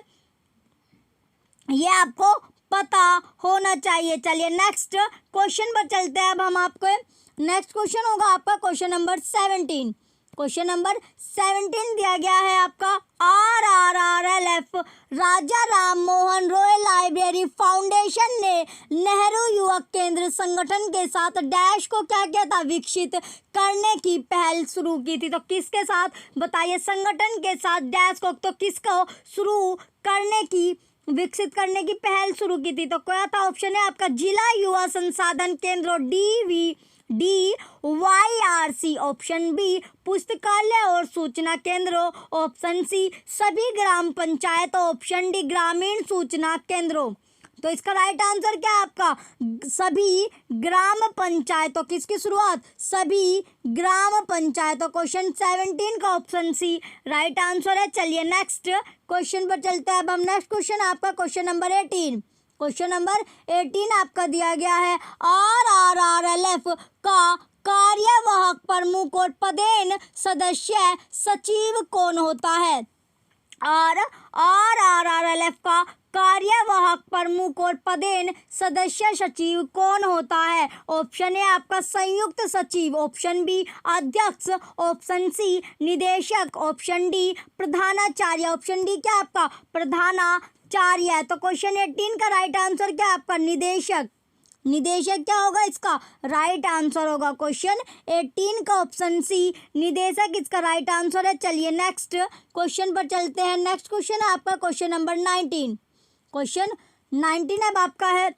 ये आपको पता होना चाहिए। चलिए नेक्स्ट क्वेश्चन पर चलते हैं। अब हम आपको नेक्स्ट क्वेश्चन होगा आपका क्वेश्चन नंबर 17। क्वेश्चन नंबर 17 दिया गया है आपका, RRRLF राजा राम मोहन रॉय लाइब्रेरी फाउंडेशन ने नेहरू युवक केंद्र संगठन के साथ डैश को क्या किया था, विकसित करने की पहल शुरू की थी। तो किसके साथ बताइए, संगठन के साथ डैश को, तो किसको शुरू करने की, विकसित करने की पहल शुरू की थी। तो क्या था, ऑप्शन है आपका जिला युवा संसाधन केंद्र DYRC, ऑप्शन बी पुस्तकालय और सूचना केंद्रों, ऑप्शन सी सभी ग्राम पंचायतों, ऑप्शन डी ग्रामीण सूचना केंद्रों। तो इसका राइट आंसर क्या है आपका, सभी ग्राम पंचायतों। किसकी शुरुआत, सभी ग्राम पंचायतों। क्वेश्चन 17 का ऑप्शन सी राइट आंसर है। चलिए नेक्स्ट क्वेश्चन पर चलते हैं। अब हम नेक्स्ट क्वेश्चन आपका क्वेश्चन नंबर 18। क्वेश्चन नंबर 18 आपका दिया गया है, RRRLF का कार्यवाहक प्रमुख और पदेन सदस्य सचिव कौन होता है। RRRLF का कार्यवाहक प्रमुख और पदेन सदस्य सचिव कौन होता है। ऑप्शन है आपका संयुक्त सचिव, ऑप्शन बी अध्यक्ष, ऑप्शन सी निदेशक, ऑप्शन डी प्रधानाचार्य। ऑप्शन डी क्या आपका, प्रधानाचार्य। तो क्वेश्चन 18 का राइट आंसर क्या आपका, निदेशक। निदेशक क्या होगा, इसका राइट आंसर होगा क्वेश्चन 18 का ऑप्शन सी निदेशक इसका राइट आंसर है। चलिए नेक्स्ट क्वेश्चन पर चलते हैं। नेक्स्ट क्वेश्चन है आपका क्वेश्चन नंबर 19। क्वेश्चन 19 अब आपका है,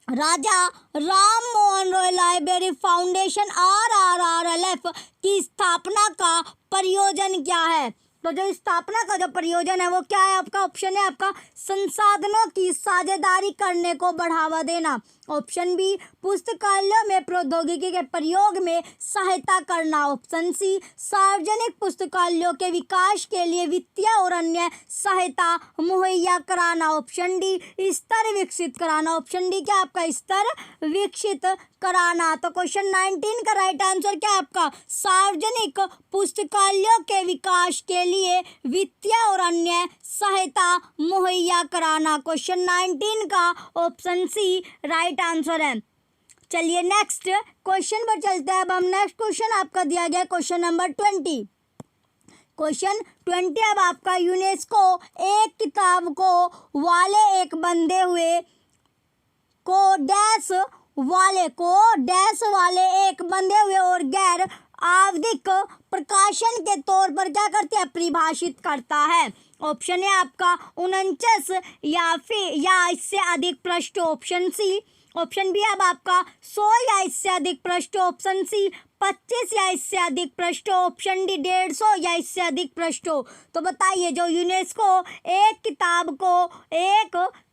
Raja Ram Mohan Roy library foundation RRRLF की स्थापना का प्रयोजन क्या है। तो जो स्थापना का जो प्रयोजन है वो क्या है आपका, ऑप्शन है आपका संसाधनों की साझेदारी करने को बढ़ावा देना, ऑप्शन बी पुस्तकालयों में प्रौद्योगिकी के प्रयोग में सहायता करना, ऑप्शन सी सार्वजनिक पुस्तकालयों के विकास के लिए वित्तीय और अन्य सहायता मुहैया कराना, ऑप्शन डी स्तर विकसित कराना। ऑप्शन डी क्या आपका, स्तर विकसित कराना। तो क्वेश्चन 19 का राइट आंसर क्या आपका, सार्वजनिक पुस्तकालयों के विकास के लिए वित्तीय और अन्य सहायता मुहैया कराना। क्वेश्चन 19 का ऑप्शन सी राइट आंसर है। चलिए नेक्स्ट क्वेश्चन पर चलते हैं। अब हम नेक्स्ट क्वेश्चन आपका दिया गया क्वेश्चन नंबर 20। क्वेश्चन 20 अब आपका यूनेस्को एक किताब को वाले एक बंधे हुए को डैश वाले एक बंधे हुए और गैर आवधिक प्रकाशन के तौर पर क्या करते हैं, परिभाषित करता है। ऑप्शन है आपका 49 या इससे अधिक पृष्ठ, ऑप्शन सी। ऑप्शन बी अब आपका 100 या इससे अधिक पृष्ठ, ऑप्शन सी 25 या इससे अधिक पृष्ठ, ऑप्शन डी 150 या इससे अधिक पृष्ठ। तो बताइए जो यूनेस्को एक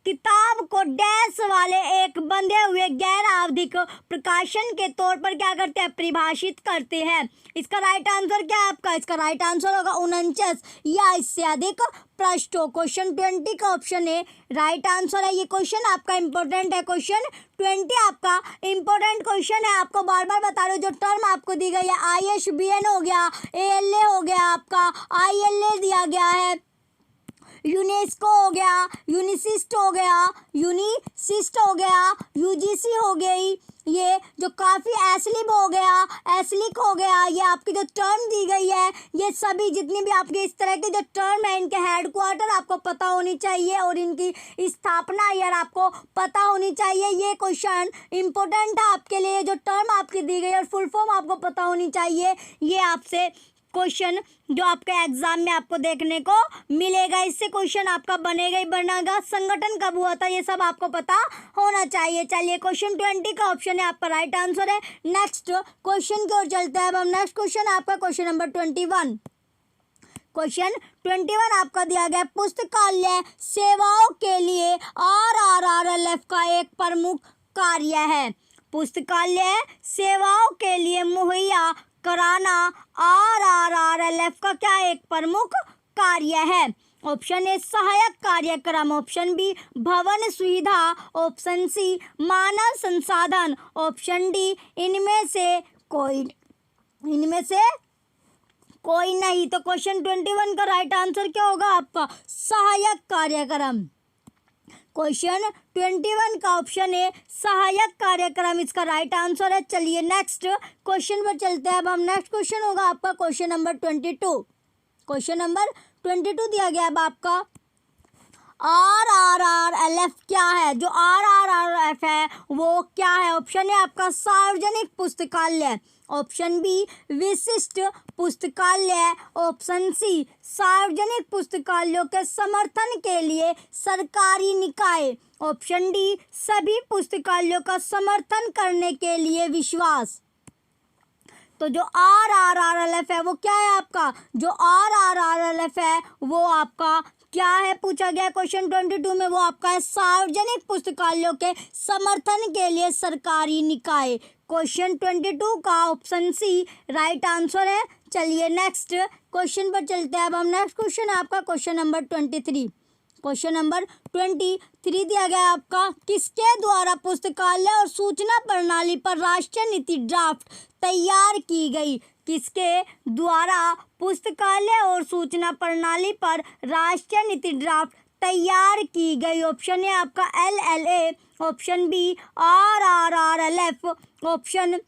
किताब को डैश वाले एक बंधे हुए गैर आवधिक प्रकाशन के तौर पर क्या करते हैं, परिभाषित करते हैं। इसका राइट आंसर क्या है आपका? इसका राइट आंसर होगा 49 या इससे अधिक पृष्ठों। क्वेश्चन 20 का ऑप्शन ए राइट आंसर है। ये क्वेश्चन आपका इंपॉर्टेंट है। क्वेश्चन 20 आपका इंपॉर्टेंट क्वेश्चन है। आपको बार बार बता रहे हो, जो टर्म आपको दी गई है ISBN हो गया, ALA हो गया, आपका ILA दिया गया है, यूनेस्को हो गया, यूनिसिस्ट हो गया, UGC हो गई, ये जो काफ़ी एस्लिप हो गया, एस्लिक हो गया, ये आपकी जो टर्म दी गई है, ये सभी जितनी भी आपके इस तरह के जो टर्म है, इनके हेडक्वार्टर आपको पता होनी चाहिए और इनकी स्थापना ईयर आपको पता होनी चाहिए। ये क्वेश्चन इंपॉर्टेंट है आपके लिए। जो टर्म आपकी दी गई है और फुल फॉर्म आपको पता होनी चाहिए। ये आपसे क्वेश्चन जो आपके एग्जाम में आपको देखने को मिलेगा, इससे क्वेश्चन आपका बनेगा ही बनेगा। संगठन कब हुआ था, ये सब आपको पता होना चाहिए। चलिए क्वेश्चन 20 का ऑप्शन है आपका राइट आंसर है। नेक्स्ट क्वेश्चन की ओर चलते हैं। अब हम नेक्स्ट क्वेश्चन आपका क्वेश्चन नंबर 21। क्वेश्चन 21 आपका दिया गया, पुस्तकालय सेवाओं के लिए RRRLF का एक प्रमुख कार्य है। पुस्तकालय सेवाओं के लिए मुहैया कराना RRRLF का क्या एक प्रमुख कार्य है। ऑप्शन ए सहायक कार्यक्रम, ऑप्शन बी भवन सुविधा, ऑप्शन सी मानव संसाधन, ऑप्शन डी इनमें से कोई नहीं। तो क्वेश्चन 21 का राइट आंसर क्या होगा आपका? सहायक कार्यक्रम। क्वेश्चन 21 का ऑप्शन है सहायक कार्यक्रम, इसका राइट आंसर है। चलिए नेक्स्ट क्वेश्चन पर चलते हैं। अब हम नेक्स्ट क्वेश्चन होगा आपका क्वेश्चन नंबर 22। क्वेश्चन नंबर 22 दिया गया अब आपका RRRLF क्या है। जो RRRLF है वो क्या है? ऑप्शन है आपका सार्वजनिक पुस्तकालय, ऑप्शन बी विशिष्ट पुस्तकालय, ऑप्शन सी सार्वजनिक पुस्तकालयों के समर्थन के लिए सरकारी निकाय, ऑप्शन डी सभी पुस्तकालयों का समर्थन करने के लिए विश्वास। तो जो RRRLF है वो क्या है आपका? जो RRRLF है वो आपका क्या है, पूछा गया क्वेश्चन 22 में, वो आपका है सार्वजनिक पुस्तकालयों के समर्थन के लिए सरकारी निकाय। क्वेश्चन 22 का ऑप्शन सी राइट आंसर है। चलिए नेक्स्ट क्वेश्चन पर चलते हैं। अब हम नेक्स्ट क्वेश्चन है आपका क्वेश्चन नंबर 23। क्वेश्चन नंबर 23 दिया गया आपका, किसके द्वारा पुस्तकालय और सूचना प्रणाली पर राष्ट्रीय नीति ड्राफ्ट तैयार की गई? किसके द्वारा पुस्तकालय और सूचना प्रणाली पर राष्ट्रीय नीति ड्राफ्ट तैयार की गई? ऑप्शन है आपका LLA, option B RRRLF, option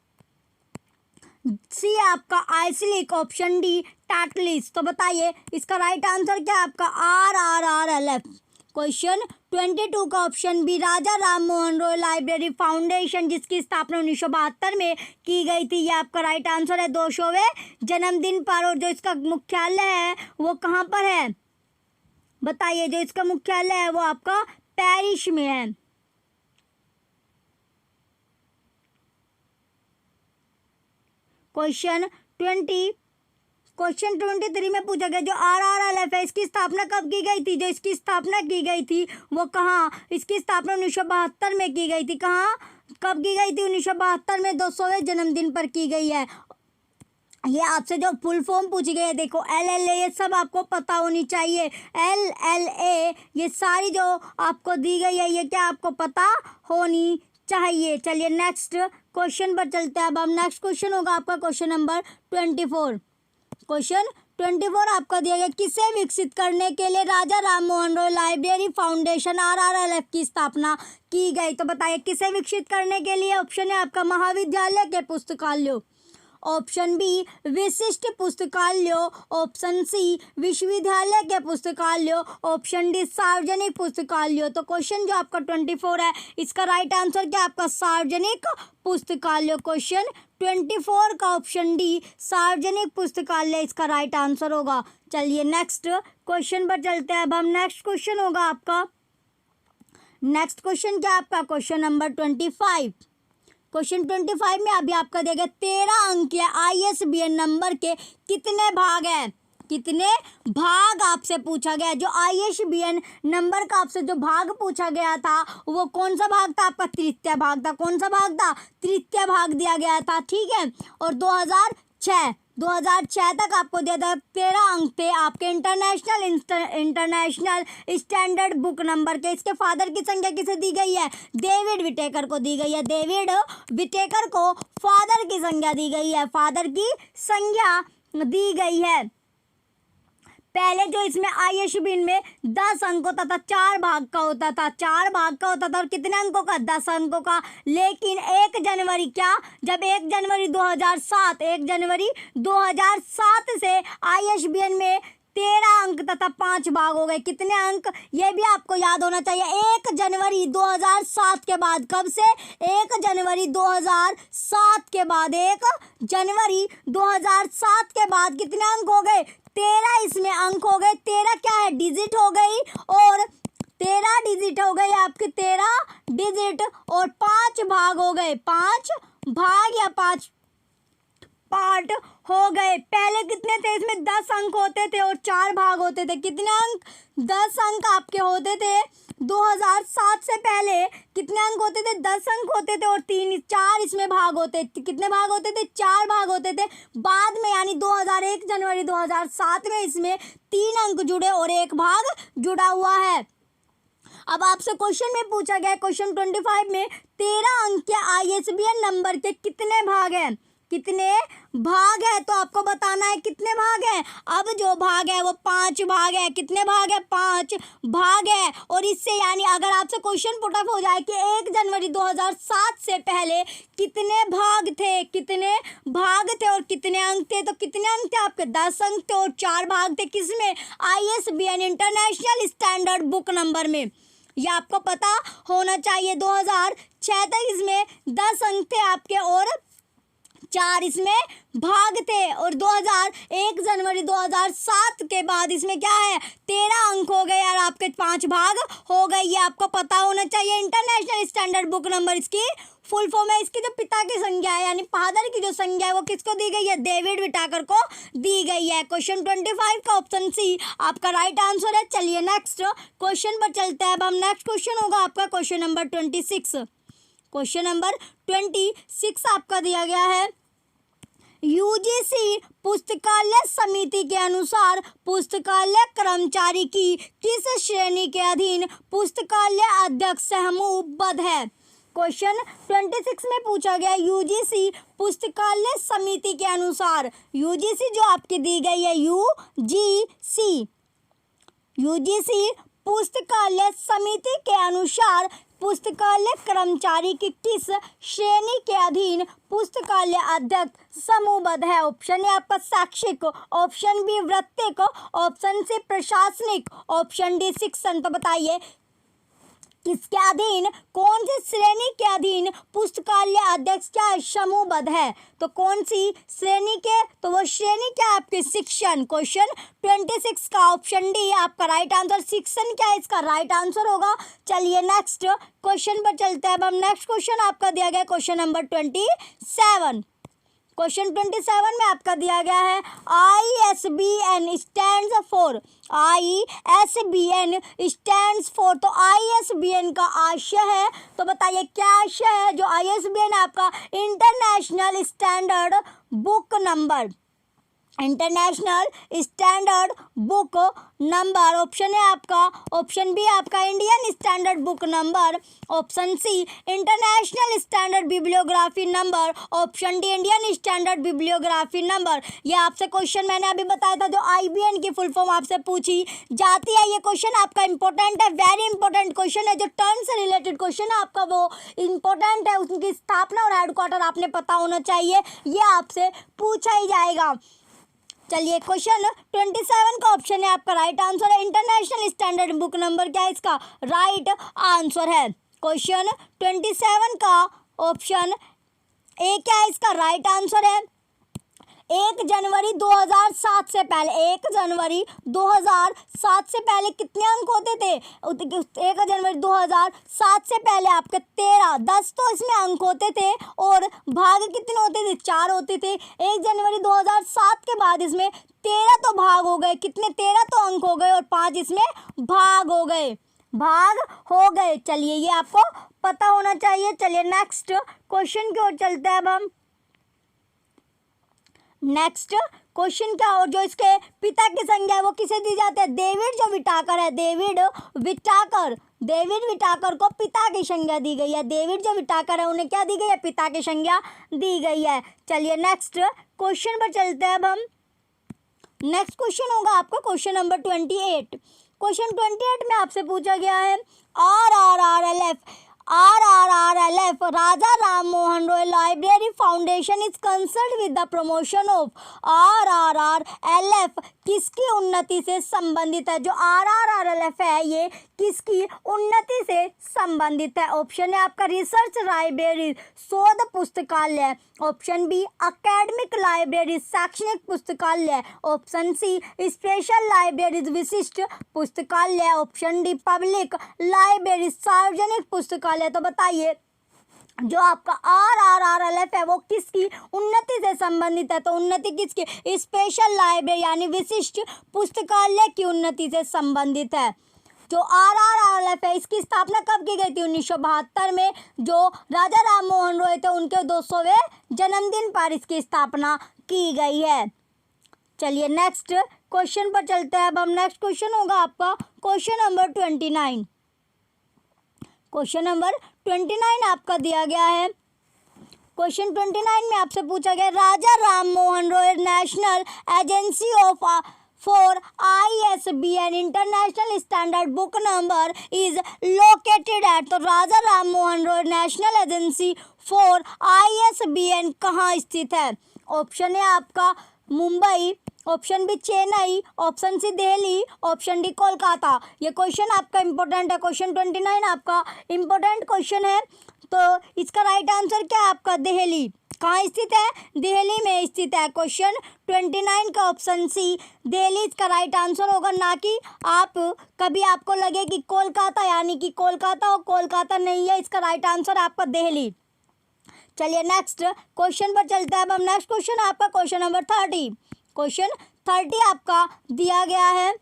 C आपका आइसलिक, ऑप्शन डी टाटलिस। तो बताइए इसका राइट आंसर क्या है आपका? RRRLF। क्वेश्चन 22 का ऑप्शन बी राजा राम मोहन रॉय लाइब्रेरी फाउंडेशन, जिसकी स्थापना 1972 में की गई थी, ये आपका राइट आंसर है 200वें जन्मदिन पर। और जो इसका मुख्यालय है वो कहाँ पर है बताइए? जो इसका मुख्यालय है वो आपका पेरिस में है। क्वेश्चन 23 में पूछा गया, जो RRRLF है इसकी स्थापना कब की गई थी? जो इसकी स्थापना की गई थी वो कहाँ? इसकी स्थापना 1972 में की गई थी। कहाँ कब की गई थी? 1972 में 200वें जन्मदिन पर की गई है। ये आपसे जो फुल फॉर्म पूछी गई है, देखो LLA, ये सब आपको पता होनी चाहिए। LLA ये सारी जो आपको दी गई है ये क्या आपको पता होनी चाहिए। चलिए नेक्स्ट क्वेश्चन पर चलते हैं। अब हम नेक्स्ट क्वेश्चन होगा आपका क्वेश्चन नंबर 24। क्वेश्चन 24 आपका दिया गया, किसे विकसित करने के लिए Raja Ram Mohan Roy library foundation RRLF की स्थापना की गई? तो बताइए किसे विकसित करने के लिए? ऑप्शन है आपका महाविद्यालय के पुस्तकालयों, ऑप्शन बी विशिष्ट पुस्तकालयों, ऑप्शन सी विश्वविद्यालय के पुस्तकालयों, ऑप्शन डी सार्वजनिक पुस्तकालयों। तो क्वेश्चन जो आपका 24 है, इसका राइट आंसर क्या आपका सार्वजनिक पुस्तकालय। क्वेश्चन 24 का ऑप्शन डी सार्वजनिक पुस्तकालय इसका राइट आंसर होगा। चलिए नेक्स्ट क्वेश्चन पर चलते हैं। अब हम नेक्स्ट क्वेश्चन होगा आपका, नेक्स्ट क्वेश्चन क्या आपका क्वेश्चन नंबर 25। क्वेश्चन 25 में अभी आपका देगा 13 अंक के ISBN नंबर के कितने भाग हैं? कितने भाग आपसे पूछा गया। जो ISBN नंबर का आपसे जो भाग पूछा गया था वो कौन सा भाग था आपका? तृतीय भाग था। कौन सा भाग था? तृतीय भाग दिया गया था, ठीक है। और 2006 तक आपको दिया था 13 अंक थे आपके इंटरनेशनल स्टैंडर्ड बुक नंबर के। इसके फादर की संख्या किसे दी गई है? डेविड विटेकर को दी गई है। डेविड विटेकर को फादर की संख्या दी गई है, फादर की संख्या दी गई है। पहले जो इसमें ISBN में 10 अंक होता था, 4 भाग का होता था, 4 भाग का होता था। और कितने अंकों का? 10 अंकों का। लेकिन 1 जनवरी क्या, जब 1 जनवरी 2007 से ISBN में 13 अंक तथा 5 भाग हो गए। कितने अंक? ये भी आपको याद होना चाहिए। 1 जनवरी 2007 के बाद, कब से? 1 जनवरी 2007 के बाद, 1 जनवरी 2007 के बाद कितने अंक हो गए? 13 इसमें अंक हो गए। 13 क्या है? डिजिट हो गई। और 13 डिजिट हो गई आपकी, 13 डिजिट। और 5 भाग हो गए, 5 भाग या 5 पार्ट हो गए। पहले कितने थे? इसमें 10 अंक होते थे और 4 भाग होते थे। कितने अंक? 10 अंक आपके होते थे। 2007 से पहले कितने अंक होते थे? 10 अंक होते थे और 4 इसमें भाग होते थे। कितने भाग होते थे? 4 भाग होते थे। बाद में यानी 1 जनवरी 2007 में इसमें 3 अंक जुड़े और 1 भाग जुड़ा हुआ है। अब आपसे क्वेश्चन में पूछा गया, क्वेश्चन 25 में 13 अंक के ISBN नंबर के कितने भाग हैं? कितने भाग है? तो आपको बताना है कितने भाग हैं। अब जो भाग है वो 5 भाग है। कितने भाग है? 5 भाग है। और इससे यानी अगर आपसे क्वेश्चन पुट अप हो जाए कि 1 जनवरी 2007 से पहले कितने भाग थे, कितने भाग थे और कितने अंक थे, तो कितने अंक थे आपके? 10 अंक थे और 4 भाग थे। किसमें? ISBN international standard book number में। यह आपको पता होना चाहिए। 2006 तक इसमें 10 अंक थे आपके और 4 इसमें भाग थे। और 1 जनवरी 2007 के बाद इसमें क्या है? 13 अंक हो गए और आपके 5 भाग हो गए। ये आपको पता होना चाहिए। इंटरनेशनल स्टैंडर्ड बुक नंबर इसकी फुल फॉर्म है। इसकी जो पिता की संख्या है यानी फादर की जो संख्या है वो किसको दी गई है? डेविड विटेकर को दी गई है। क्वेश्चन 25 का ऑप्शन सी आपका राइट आंसर है। चलिए नेक्स्ट क्वेश्चन पर चलते हैं। अब हम नेक्स्ट क्वेश्चन होगा आपका क्वेश्चन नंबर 26। क्वेश्चन नंबर 26 आपका दिया गया है, UGC पुस्तकालय समिति के अनुसार पुस्तकालय कर्मचारी की किस श्रेणी के अधीन पुस्तकालय अध्यक्ष समूहबद्ध है? क्वेश्चन 26 में पूछा गया UGC पुस्तकालय समिति के अनुसार। UGC जो आपकी दी गई है UGC पुस्तकालय समिति के अनुसार पुस्तकालय कर्मचारी की किस श्रेणी के अधीन पुस्तकालय अध्यक्ष समूहबद्ध है? ऑप्शन ए आपका शैक्षिक, ऑप्शन बी वृत्तिक, ऑप्शन सी प्रशासनिक, ऑप्शन डी शिक्षण। तो बताइए किसके अधीन, कौन सी श्रेणी के अधीन पुस्तकालय अध्यक्ष क्या है? समूहबद्ध है। तो कौन सी श्रेणी के? तो वो श्रेणी क्या है आपके? शिक्षण। क्वेश्चन 26 का ऑप्शन डी आपका राइट आंसर। शिक्षण क्या है इसका राइट आंसर होगा। चलिए नेक्स्ट क्वेश्चन पर चलते हैं। अब हम नेक्स्ट क्वेश्चन आपका दिया गया क्वेश्चन नंबर 27। क्वेश्चन 27 में आपका दिया गया है ISBN stands for. ISBN stands for. तो ISBN का आशय है, तो बताइए क्या आशय है? जो ISBN आपका international standard book number. International standard book number. Option है आपका, ऑप्शन बी आपका Indian standard book number. Option C international standard bibliography number. Option D Indian standard bibliography number. ये आपसे क्वेश्चन मैंने अभी बताया था, जो IBN की फुल फॉर्म आपसे पूछी जाती है। ये क्वेश्चन आपका इंपॉर्टेंट है, वेरी इंपॉर्टेंट क्वेश्चन है। जो टर्म से रिलेटेड क्वेश्चन है आपका वो इंपॉर्टेंट है, उनकी स्थापना और हेडक्वार्टर आपने पता होना चाहिए, ये आपसे पूछा ही जाएगा। चलिए क्वेश्चन 27 का ऑप्शन है आपका राइट आंसर है। इंटरनेशनल स्टैंडर्ड बुक नंबर क्या है इसका राइट आंसर है। क्वेश्चन 27 का ऑप्शन ए क्या है इसका राइट आंसर है। 1 जनवरी 2007 से पहले, 1 जनवरी 2007 से पहले कितने अंक होते थे? 1 जनवरी 2007 से पहले आपके 13, 10 तो इसमें अंक होते थे और भाग कितने होते थे? 4 होते थे। 1 जनवरी 2007 के बाद इसमें 13 तो भाग हो गए, कितने? 13 तो अंक हो गए और 5 इसमें भाग हो गए, भाग हो गए। चलिए ये आपको पता होना चाहिए। चलिए नेक्स्ट क्वेश्चन की ओर चलते हैं अब हम। नेक्स्ट क्वेश्चन क्या, और जो इसके पिता की संज्ञा है वो किसे दी जाती है? डेविड जो विटाकर है, डेविड विटाकर को पिता की संज्ञा दी गई है। डेविड जो विटाकर है उन्हें क्या दी गई है? पिता की संज्ञा दी गई है। चलिए नेक्स्ट क्वेश्चन पर चलते हैं अब हम। नेक्स्ट क्वेश्चन होगा आपका क्वेश्चन नंबर 28। क्वेश्चन 28 में आपसे पूछा गया है RRRLF Raja Ram Mohan Roy library foundation is concerned with the promotion of. RRRLF किसकी उन्नति से संबंधित है? जो RRRLF है ये किसकी उन्नति से संबंधित है? ऑप्शन है आपका रिसर्च लाइब्रेरी, शोध पुस्तकालय। ऑप्शन बी एकेडमिक लाइब्रेरी, शैक्षणिक पुस्तकालय। ऑप्शन सी स्पेशल लाइब्रेरीज, विशिष्ट पुस्तकालय। ऑप्शन डी पब्लिक लाइब्रेरी, सार्वजनिक पुस्तकालय। तो बताइए जो आपका RRRLF है वो किसकी उन्नति से संबंधित है? तो उन्नति किसकी? स्पेशल लाइब्रेरी यानी विशिष्ट पुस्तकालय की उन्नति से संबंधित है। जो RRRLF है इसकी स्थापना कब की गई थी? 1972 में। जो राजा राम मोहन रॉय थे उनके 200वें जन्मदिन पर इसकी स्थापना की गई है। चलिए नेक्स्ट क्वेश्चन पर चलते हैं अब हम। नेक्स्ट क्वेश्चन होगा आपका क्वेश्चन नंबर 29। क्वेश्चन नंबर 29 आपका दिया गया है। क्वेश्चन 29 में आपसे पूछा गया Raja Ram Mohan Roy national agency of for ISBN international standard book number is located at. तो Raja Ram Mohan Roy national agency for ISBN कहाँ स्थित है? ऑप्शन है आपका Mumbai, option B Chennai, option C Delhi, option D Kolkata. ये क्वेश्चन आपका इंपॉर्टेंट है। क्वेश्चन 29 आपका इंपॉर्टेंट क्वेश्चन है। तो इसका राइट आंसर क्या है आपका? दिल्ली। कहाँ स्थित है? दिल्ली में स्थित है। क्वेश्चन 29 का ऑप्शन सी दिल्ली इसका राइट आंसर होगा, ना कि आप कभी आपको लगे कि कोलकाता, यानी कि कोलकाता और कोलकाता नहीं है। इसका राइट आंसर आपका दिल्ली। चलिए नेक्स्ट क्वेश्चन पर चलते हैं अब हम। नेक्स्ट क्वेश्चन आपका क्वेश्चन नंबर 30। क्वेश्चन 30 आपका दिया गया है।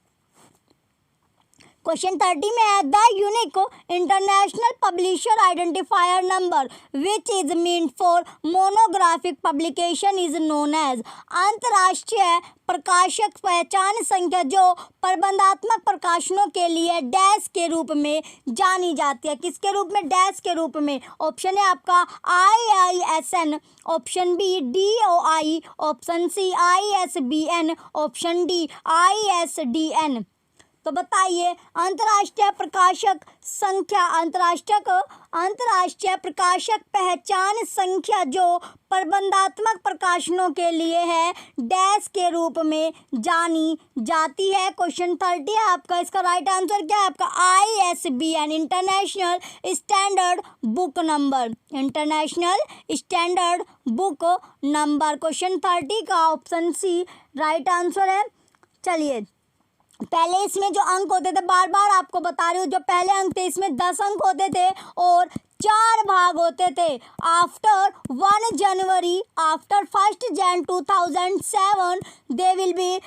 क्वेश्चन 30 में है the unique international publisher identifier number which is meant for monographic publication is known as. अंतर्राष्ट्रीय प्रकाशक पहचान संख्या जो प्रबंधात्मक प्रकाशनों के लिए डैश के रूप में जानी जाती है। किसके रूप में? डैश के रूप में। ऑप्शन है आपका IISN, option B DOI, option C ISBN, option D ISDN। तो बताइए अंतर्राष्ट्रीय प्रकाशक संख्या, अंतर्राष्ट्रीय प्रकाशक पहचान संख्या जो प्रबंधात्मक प्रकाशनों के लिए है डैश के रूप में जानी जाती है। क्वेश्चन 30 है आपका। इसका राइट आंसर क्या है आपका? ISBN international standard book number, international standard book number. Question 30 का ऑप्शन सी राइट आंसर है। चलिए पहले इसमें जो अंक होते थे, बार बार आपको बता रही हूँ, जो पहले अंक थे इसमें 10 अंक होते थे और 4 भाग होते थे। After 1 January, after 1 Jan 2007 they will be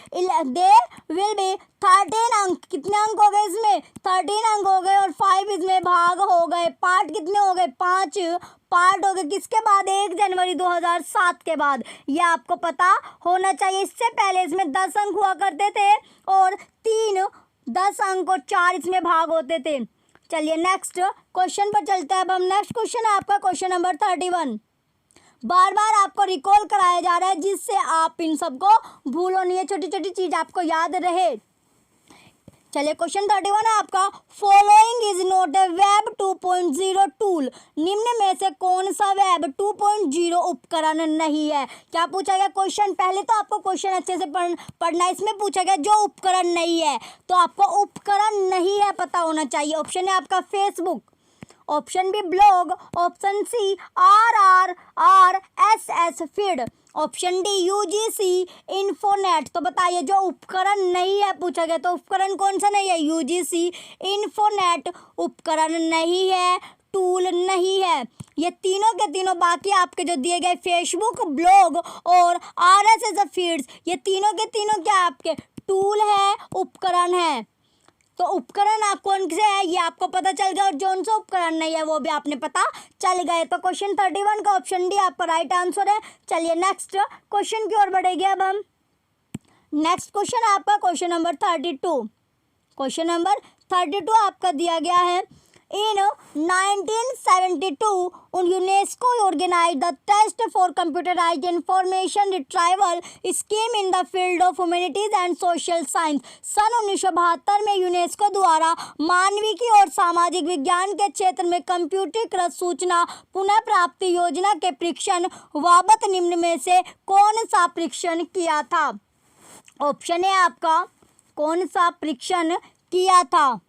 13 अंक। कितने अंक हो गए इसमें? 13 अंक हो गए और 5 इसमें भाग हो गए। पार्ट कितने हो गए? 5 पार्ट हो गए। किसके बाद? 1 जनवरी 2007 के बाद। ये आपको पता होना चाहिए। इससे पहले इसमें 10 अंक हुआ करते थे और 3 10 अंक और 4 इसमें भाग होते थे। चलिए नेक्स्ट क्वेश्चन पर चलते हैं। अब हम नेक्स्ट क्वेश्चन है आपका क्वेश्चन नंबर 31। बार बार आपको रिकॉल कराया जा रहा है जिससे आप इन सबको भूलो नहीं है, छोटी छोटी चीज आपको याद रहे। चलिए क्वेश्चन 31 है आपका, following is not a web 2.0 tool. निम्न में से कौन सा वेब 2.0 उपकरण नहीं है? क्या पूछा गया क्वेश्चन? पहले तो आपको क्वेश्चन अच्छे से पढ़ना है। इसमें पूछा गया जो उपकरण नहीं है, तो आपको उपकरण नहीं है पता होना चाहिए। ऑप्शन है आपका Facebook, option B blog, option C RRRSS feed, option D UGC Infonet. तो बताइए जो उपकरण नहीं है पूछा गया, तो उपकरण कौन सा नहीं है? UGC इन्फोनेट उपकरण नहीं है, टूल नहीं है। ये तीनों के तीनों बाकी आपके जो दिए गए फेसबुक, ब्लॉग और RSS फीड्स, ये तीनों के तीनों क्या आपके टूल है, उपकरण है। तो उपकरण आप कौन से है ये आपको पता चल गया और कौन सा उपकरण नहीं है वो भी आपने पता चल गए। तो क्वेश्चन 31 का ऑप्शन डी आपका राइट आंसर है। चलिए नेक्स्ट क्वेश्चन की ओर बढ़ेंगे। अब हम नेक्स्ट क्वेश्चन है आपका क्वेश्चन नंबर 32। क्वेश्चन नंबर 32 आपका दिया गया है, in 1972 UNESCO organised the test for computerised information retrieval scheme in the field of humanities and social science. सन 1972 में यूनेस्को द्वारा मानविकी और सामाजिक विज्ञान के क्षेत्र में कंप्यूटरीकृत सूचना पुनः प्राप्ति योजना के परीक्षण बाबत निम्न में से कौन सा परीक्षण किया था? ऑप्शन है आपका कौन सा परीक्षण किया था?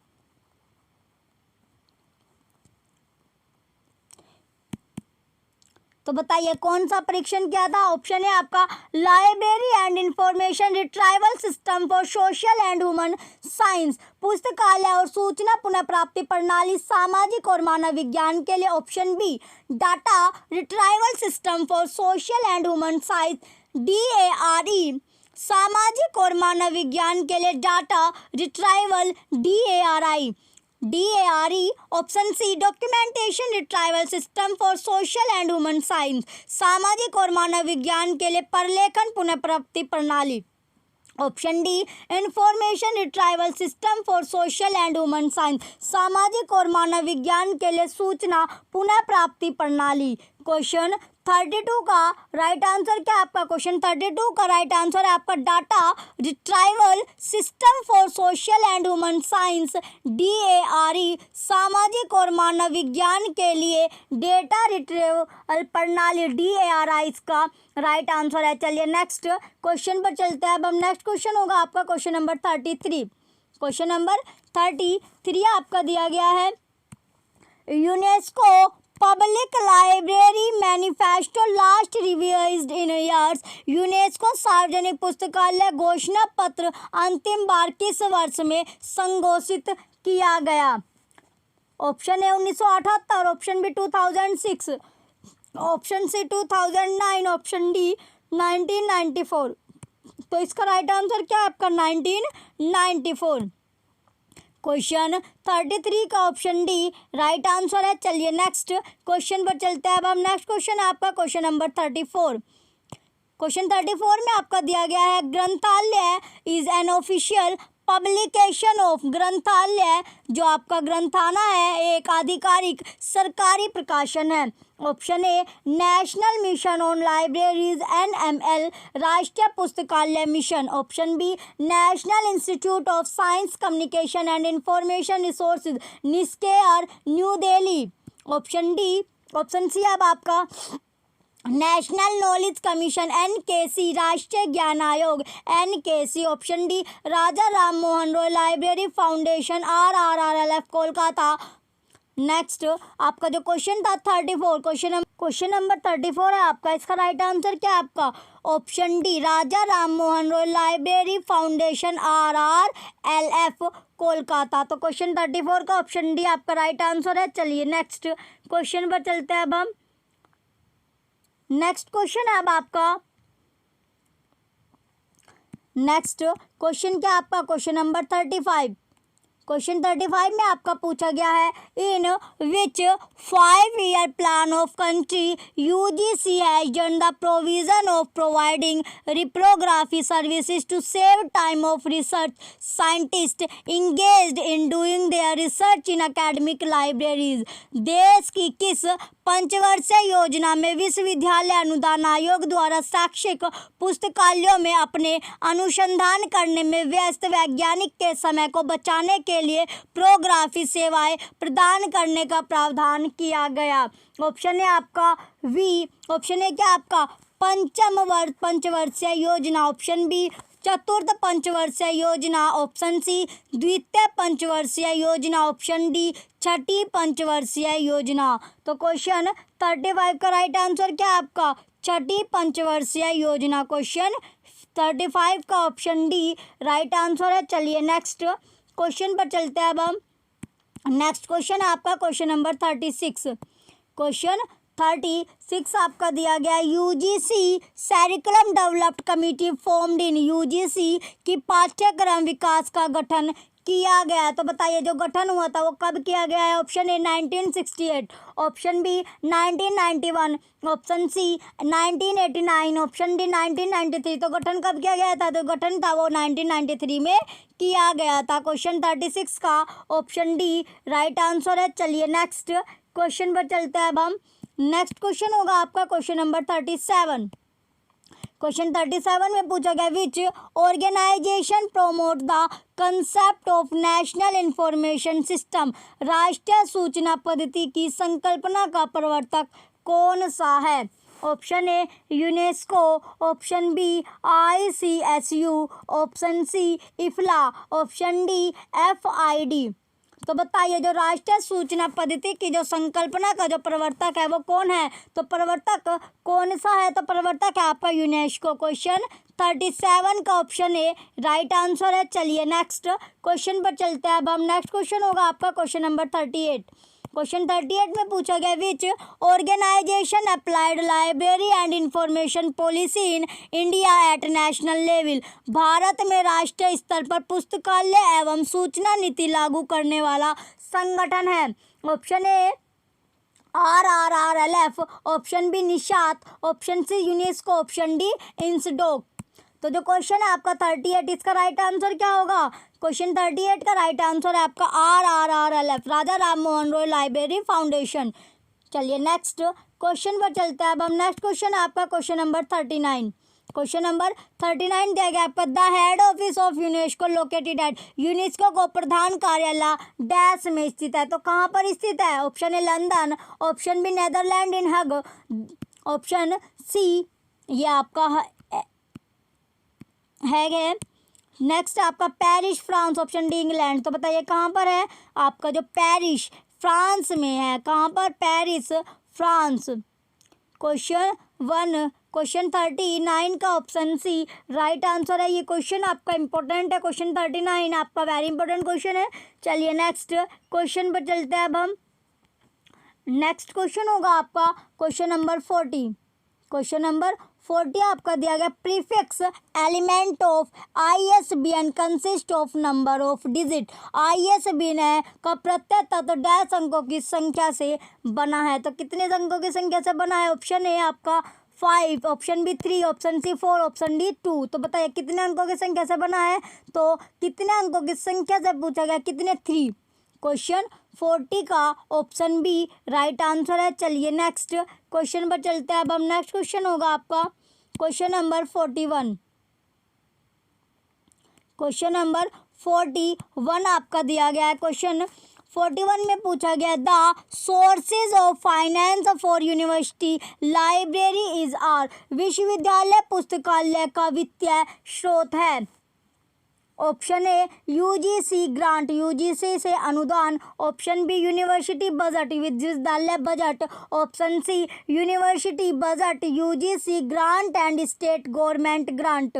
तो बताइए कौन सा परीक्षण किया था? ऑप्शन है आपका library and information retrieval system for social and human science, पुस्तकालय और सूचना पुनः प्राप्ति प्रणाली सामाजिक और मानव विज्ञान के लिए। Option B data retrieval system for social and human science DARE, सामाजिक और मानव विज्ञान के लिए data retrieval DARE। Option C documentation retrieval system for social and human science, सामाजिक और मानव विज्ञान के लिए प्रलेखन पुनः प्राप्ति प्रणाली। Option D information retrieval system for social and human science, सामाजिक और मानव विज्ञान के लिए सूचना पुनः प्राप्ति प्रणाली। क्वेश्चन 32 का राइट आंसर क्या आपका? क्वेश्चन 32 का राइट आंसर है आपका data retrieval system for social and human science DARE, सामाजिक और मानव विज्ञान के लिए डेटा रिट्रीवल प्रणाली DARE इसका राइट आंसर है। चलिए नेक्स्ट क्वेश्चन पर चलते हैं। अब हम नेक्स्ट क्वेश्चन होगा आपका क्वेश्चन नंबर 33। क्वेश्चन नंबर 33 आपका दिया गया है, UNESCO public library manifesto last revised इन ईयर्स। यूनेस्को सार्वजनिक पुस्तकालय घोषणा पत्र अंतिम बार किस वर्ष में संघोषित किया गया? Option A 1978, option B 2006, option C 2009, option D 1994। तो इसका राइट आंसर क्या है आपका? 1994। क्वेश्चन 33 का ऑप्शन डी राइट आंसर है। चलिए नेक्स्ट क्वेश्चन पर चलते हैं। अब हम नेक्स्ट क्वेश्चन है आपका क्वेश्चन नंबर 34। क्वेश्चन 34 में आपका दिया गया है, ग्रंथालय is an official publication of. ग्रंथालय जो आपका ग्रंथाना है एक आधिकारिक सरकारी प्रकाशन है। Option A national mission on libraries NML, राष्ट्रीय पुस्तकालय मिशन। Option B national institute of science communication and information resources NISCAR, New Delhi. Option D option C अब आपका नेशनल नॉलेज कमीशन NKC, राष्ट्रीय ज्ञान आयोग NKC। Option D Raja Ram Mohan Roy library foundation RRRLF, Kolkata. Next आपका जो क्वेश्चन था 34, क्वेश्चन नंबर 34 है आपका, इसका राइट आंसर क्या है आपका? Option D Raja Ram Mohan Roy library foundation RRLF, Kolkata. तो क्वेश्चन 34 का ऑप्शन डी आपका राइट आंसर है। चलिए नेक्स्ट क्वेश्चन पर चलते हैं अब हम। नेक्स्ट क्वेश्चन है अब आपका, नेक्स्ट क्वेश्चन क्या आपका, क्वेश्चन नंबर 35। क्वेश्चन 35 में आपका पूछा गया है, in which 5-year plan of country UGC has done the provision of providing reprography services to save time of research scientist engaged in doing their research in academic libraries. देश की किस पंचवर्षीय योजना में विश्वविद्यालय अनुदान आयोग द्वारा शैक्षिक पुस्तकालयों में अपने अनुसंधान करने में व्यस्त वैज्ञानिक के समय को बचाने के लिए प्रोग्राफी सेवाएं प्रदान करने का प्रावधान किया गया? ऑप्शन है आपका वी, ऑप्शन है क्या आपका पंचवर्षीय योजना, ऑप्शन बी चतुर्थ पंचवर्षीय योजना, ऑप्शन सी द्वितीय पंचवर्षीय योजना, ऑप्शन डी छठी पंचवर्षीय योजना। तो क्वेश्चन 35 का राइट आंसर क्या है आपका छठी पंचवर्षीय योजना। क्वेश्चन 35 का ऑप्शन डी राइट आंसर है। चलिए नेक्स्ट क्वेश्चन पर चलते हैं अब हम। नेक्स्ट क्वेश्चन आपका क्वेश्चन नंबर 36। क्वेश्चन 36 आपका दिया गया, UGC curriculum developed committee formed in UGC की पाठ्यक्रम विकास का गठन किया गया। तो बताइए जो गठन हुआ था वो कब किया गया है? Option A 1968, option B 1991, option C 1989, option D 1993। तो गठन कब किया गया था? तो गठन था वो 1993 में किया गया था। क्वेश्चन 36 का ऑप्शन डी राइट आंसर है। चलिए नेक्स्ट क्वेश्चन पर चलते हैं अब हम। नेक्स्ट क्वेश्चन होगा आपका क्वेश्चन नंबर 37। क्वेश्चन 37 में पूछा गया, which organisation promote the concept of national information system, राष्ट्रीय सूचना पद्धति की संकल्पना का प्रवर्तक कौन सा है? Option A UNESCO, option B ICSU, option C IFLA, option D FID। तो बताइए जो राष्ट्रीय सूचना पद्धति की जो संकल्पना का जो प्रवर्तक है वो कौन है? तो प्रवर्तक कौन सा है? तो प्रवर्तक है आपका यूनेस्को। क्वेश्चन 37 का ऑप्शन ए राइट आंसर है। चलिए नेक्स्ट क्वेश्चन पर चलते हैं अब हम। नेक्स्ट क्वेश्चन होगा आपका क्वेश्चन नंबर 38। क्वेश्चन 38 में पूछा गया, which organisation applied library and information policy in India at national level, Bharat में राष्ट्रीय स्तर पर पुस्तकालय एवं सूचना नीति लागू करने वाला संगठन है? Option A RRRLF, option B NISSAT, option C UNESCO, option D INSDOC. तो जो क्वेश्चन है आपका 38 इसका राइट आंसर क्या होगा? क्वेश्चन 38 का राइट आंसर है आपका RRRLF, राजा राम मोहन रॉय लाइब्रेरी फाउंडेशन। चलिए नेक्स्ट क्वेश्चन पर चलते हैं अब हम। नेक्स्ट क्वेश्चन है आपका क्वेश्चन नंबर 39। क्वेश्चन नंबर 39 दिया गया आपका, the head office of UNESCO located at, UNESCO को प्रधान कार्यालय डैश में स्थित है। तो कहाँ पर स्थित है? Option A London, option B Netherland in Hague, option C ये आपका है नेक्स्ट आपका Paris France, option D England. तो बताइए कहाँ पर है? आपका जो पेरिस फ्रांस में है। कहाँ पर? Paris France. क्वेश्चन 39 का ऑप्शन सी राइट आंसर है। ये क्वेश्चन आपका इंपॉर्टेंट है। क्वेश्चन 39 आपका वेरी इंपॉर्टेंट क्वेश्चन है। चलिए नेक्स्ट क्वेश्चन पर चलते हैं अब हम। नेक्स्ट क्वेश्चन होगा आपका क्वेश्चन नंबर 40। क्वेश्चन नंबर 40 आपका दिया गया, prefix element of ISBN consist of number of digit, ISBN का प्रत्यय तत्व डैश अंकों की संख्या से बना है। तो कितने अंकों की संख्या से बना है? ऑप्शन ए आपका 5, option B 3, option C 4, option D 2। तो बताइए कितने अंकों की संख्या से बना है? तो कितने अंकों की संख्या से पूछा गया, कितने? 3। क्वेश्चन 40 का ऑप्शन बी राइट आंसर है। चलिए नेक्स्ट क्वेश्चन पर चलते हैं अब हम। नेक्स्ट क्वेश्चन होगा आपका क्वेश्चन नंबर 41। क्वेश्चन नंबर 41 आपका दिया गया है। क्वेश्चन 41 में पूछा गया, the sources of finance for university library is are, विश्वविद्यालय पुस्तकालय का वित्तीय स्रोत है। Option A UGC grant, UGC से अनुदान, ऑप्शन बी यूनिवर्सिटी बजट, विश्वविद्यालय budget, option C university budget, UGC grant and state government grant,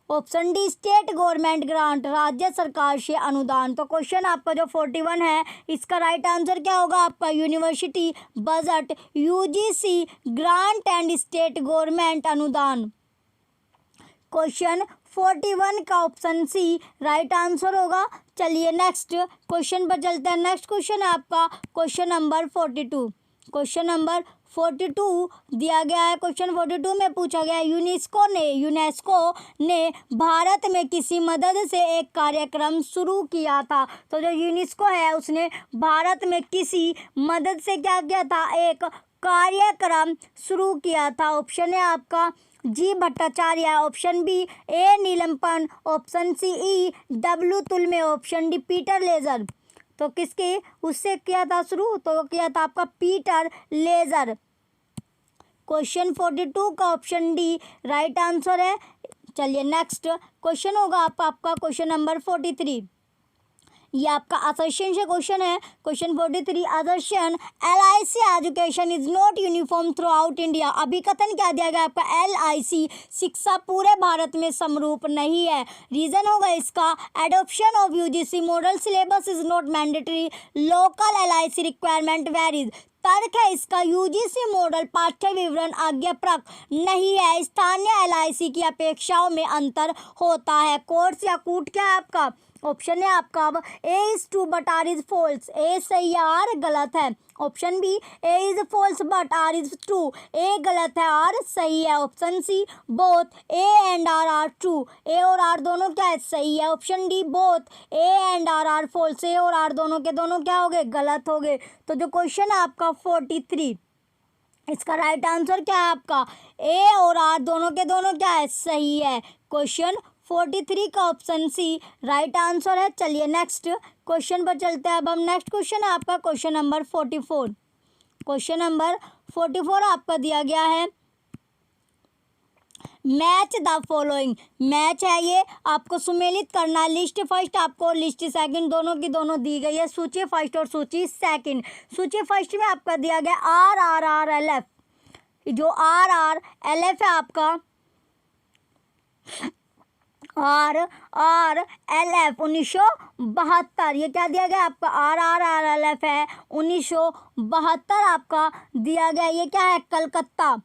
option D state government grant, राज्य सरकार से अनुदान। तो क्वेश्चन आपका जो 41 है इसका राइट आंसर क्या होगा आपका university budget, UGC grant and state government अनुदान। क्वेश्चन 41 का ऑप्शन सी राइट आंसर होगा। चलिए नेक्स्ट क्वेश्चन पर चलते हैं। नेक्स्ट क्वेश्चन है आपका क्वेश्चन नंबर 42। क्वेश्चन नंबर 42 दिया गया है। क्वेश्चन 42 में पूछा गया है यूनेस्को ने भारत में किसी मदद से एक कार्यक्रम शुरू किया था। तो जो यूनेस्को है उसने भारत में किसी मदद से क्या किया था, एक कार्यक्रम शुरू किया था। ऑप्शन है आपका G Bhattacharya, option B A Neelameghan, option C E W Hulme, option D Peter Lazar. तो किसके उससे किया था शुरू, तो किया था आपका पीटर लेजर। क्वेश्चन 42 का ऑप्शन डी राइट आंसर है। चलिए नेक्स्ट क्वेश्चन होगा आपका क्वेश्चन नंबर 43। ये आपका असर्शन से क्वेश्चन है। Question 43 assertion LIC education is not uniform throughout India. अभिकथन क्या दिया गया आपका, LIC शिक्षा पूरे भारत में समरूप नहीं है। रीजन होगा इसका adoption of UGC model syllabus is not mandatory, local LIC requirement varies. तर्क है इसका UGC मॉडल पाठ्य विवरण आज्ञाप्रक नहीं है, स्थानीय LIC की अपेक्षाओं में अंतर होता है। कोर्स या कूट क्या है आपका, ऑप्शन है आपका अब A is true but R is false, A सही है R गलत है। Option B A is false but R is true, A गलत है R सही है। Option C both A and R are true, A और R दोनों क्या है सही है। Option D both A and R are false, A और R दोनों के दोनों क्या हो गए गलत हो गए। तो जो क्वेश्चन है आपका 43 इसका राइट आंसर क्या है आपका, A और R दोनों के दोनों क्या है सही है। क्वेश्चन 43 का ऑप्शन सी राइट आंसर है। चलिए नेक्स्ट क्वेश्चन पर चलते हैं। अब हम नेक्स्ट क्वेश्चन है आपका क्वेश्चन नंबर 44। क्वेश्चन नंबर 44 आपका दिया गया है मैच द फॉलोइंग। मैच है ये आपको सुमेलित करना, लिस्ट फर्स्ट आपको लिस्ट सेकंड दोनों की दोनों दी गई है, सूची फर्स्ट और सूची सेकंड। सूची फर्स्ट में आपका दिया गया RRRLF, जो RRLF है आपका RRLF 1972। ये क्या दिया गया आपका RRRLF है 1972 आपका दिया गया। ये क्या है कलकत्ता।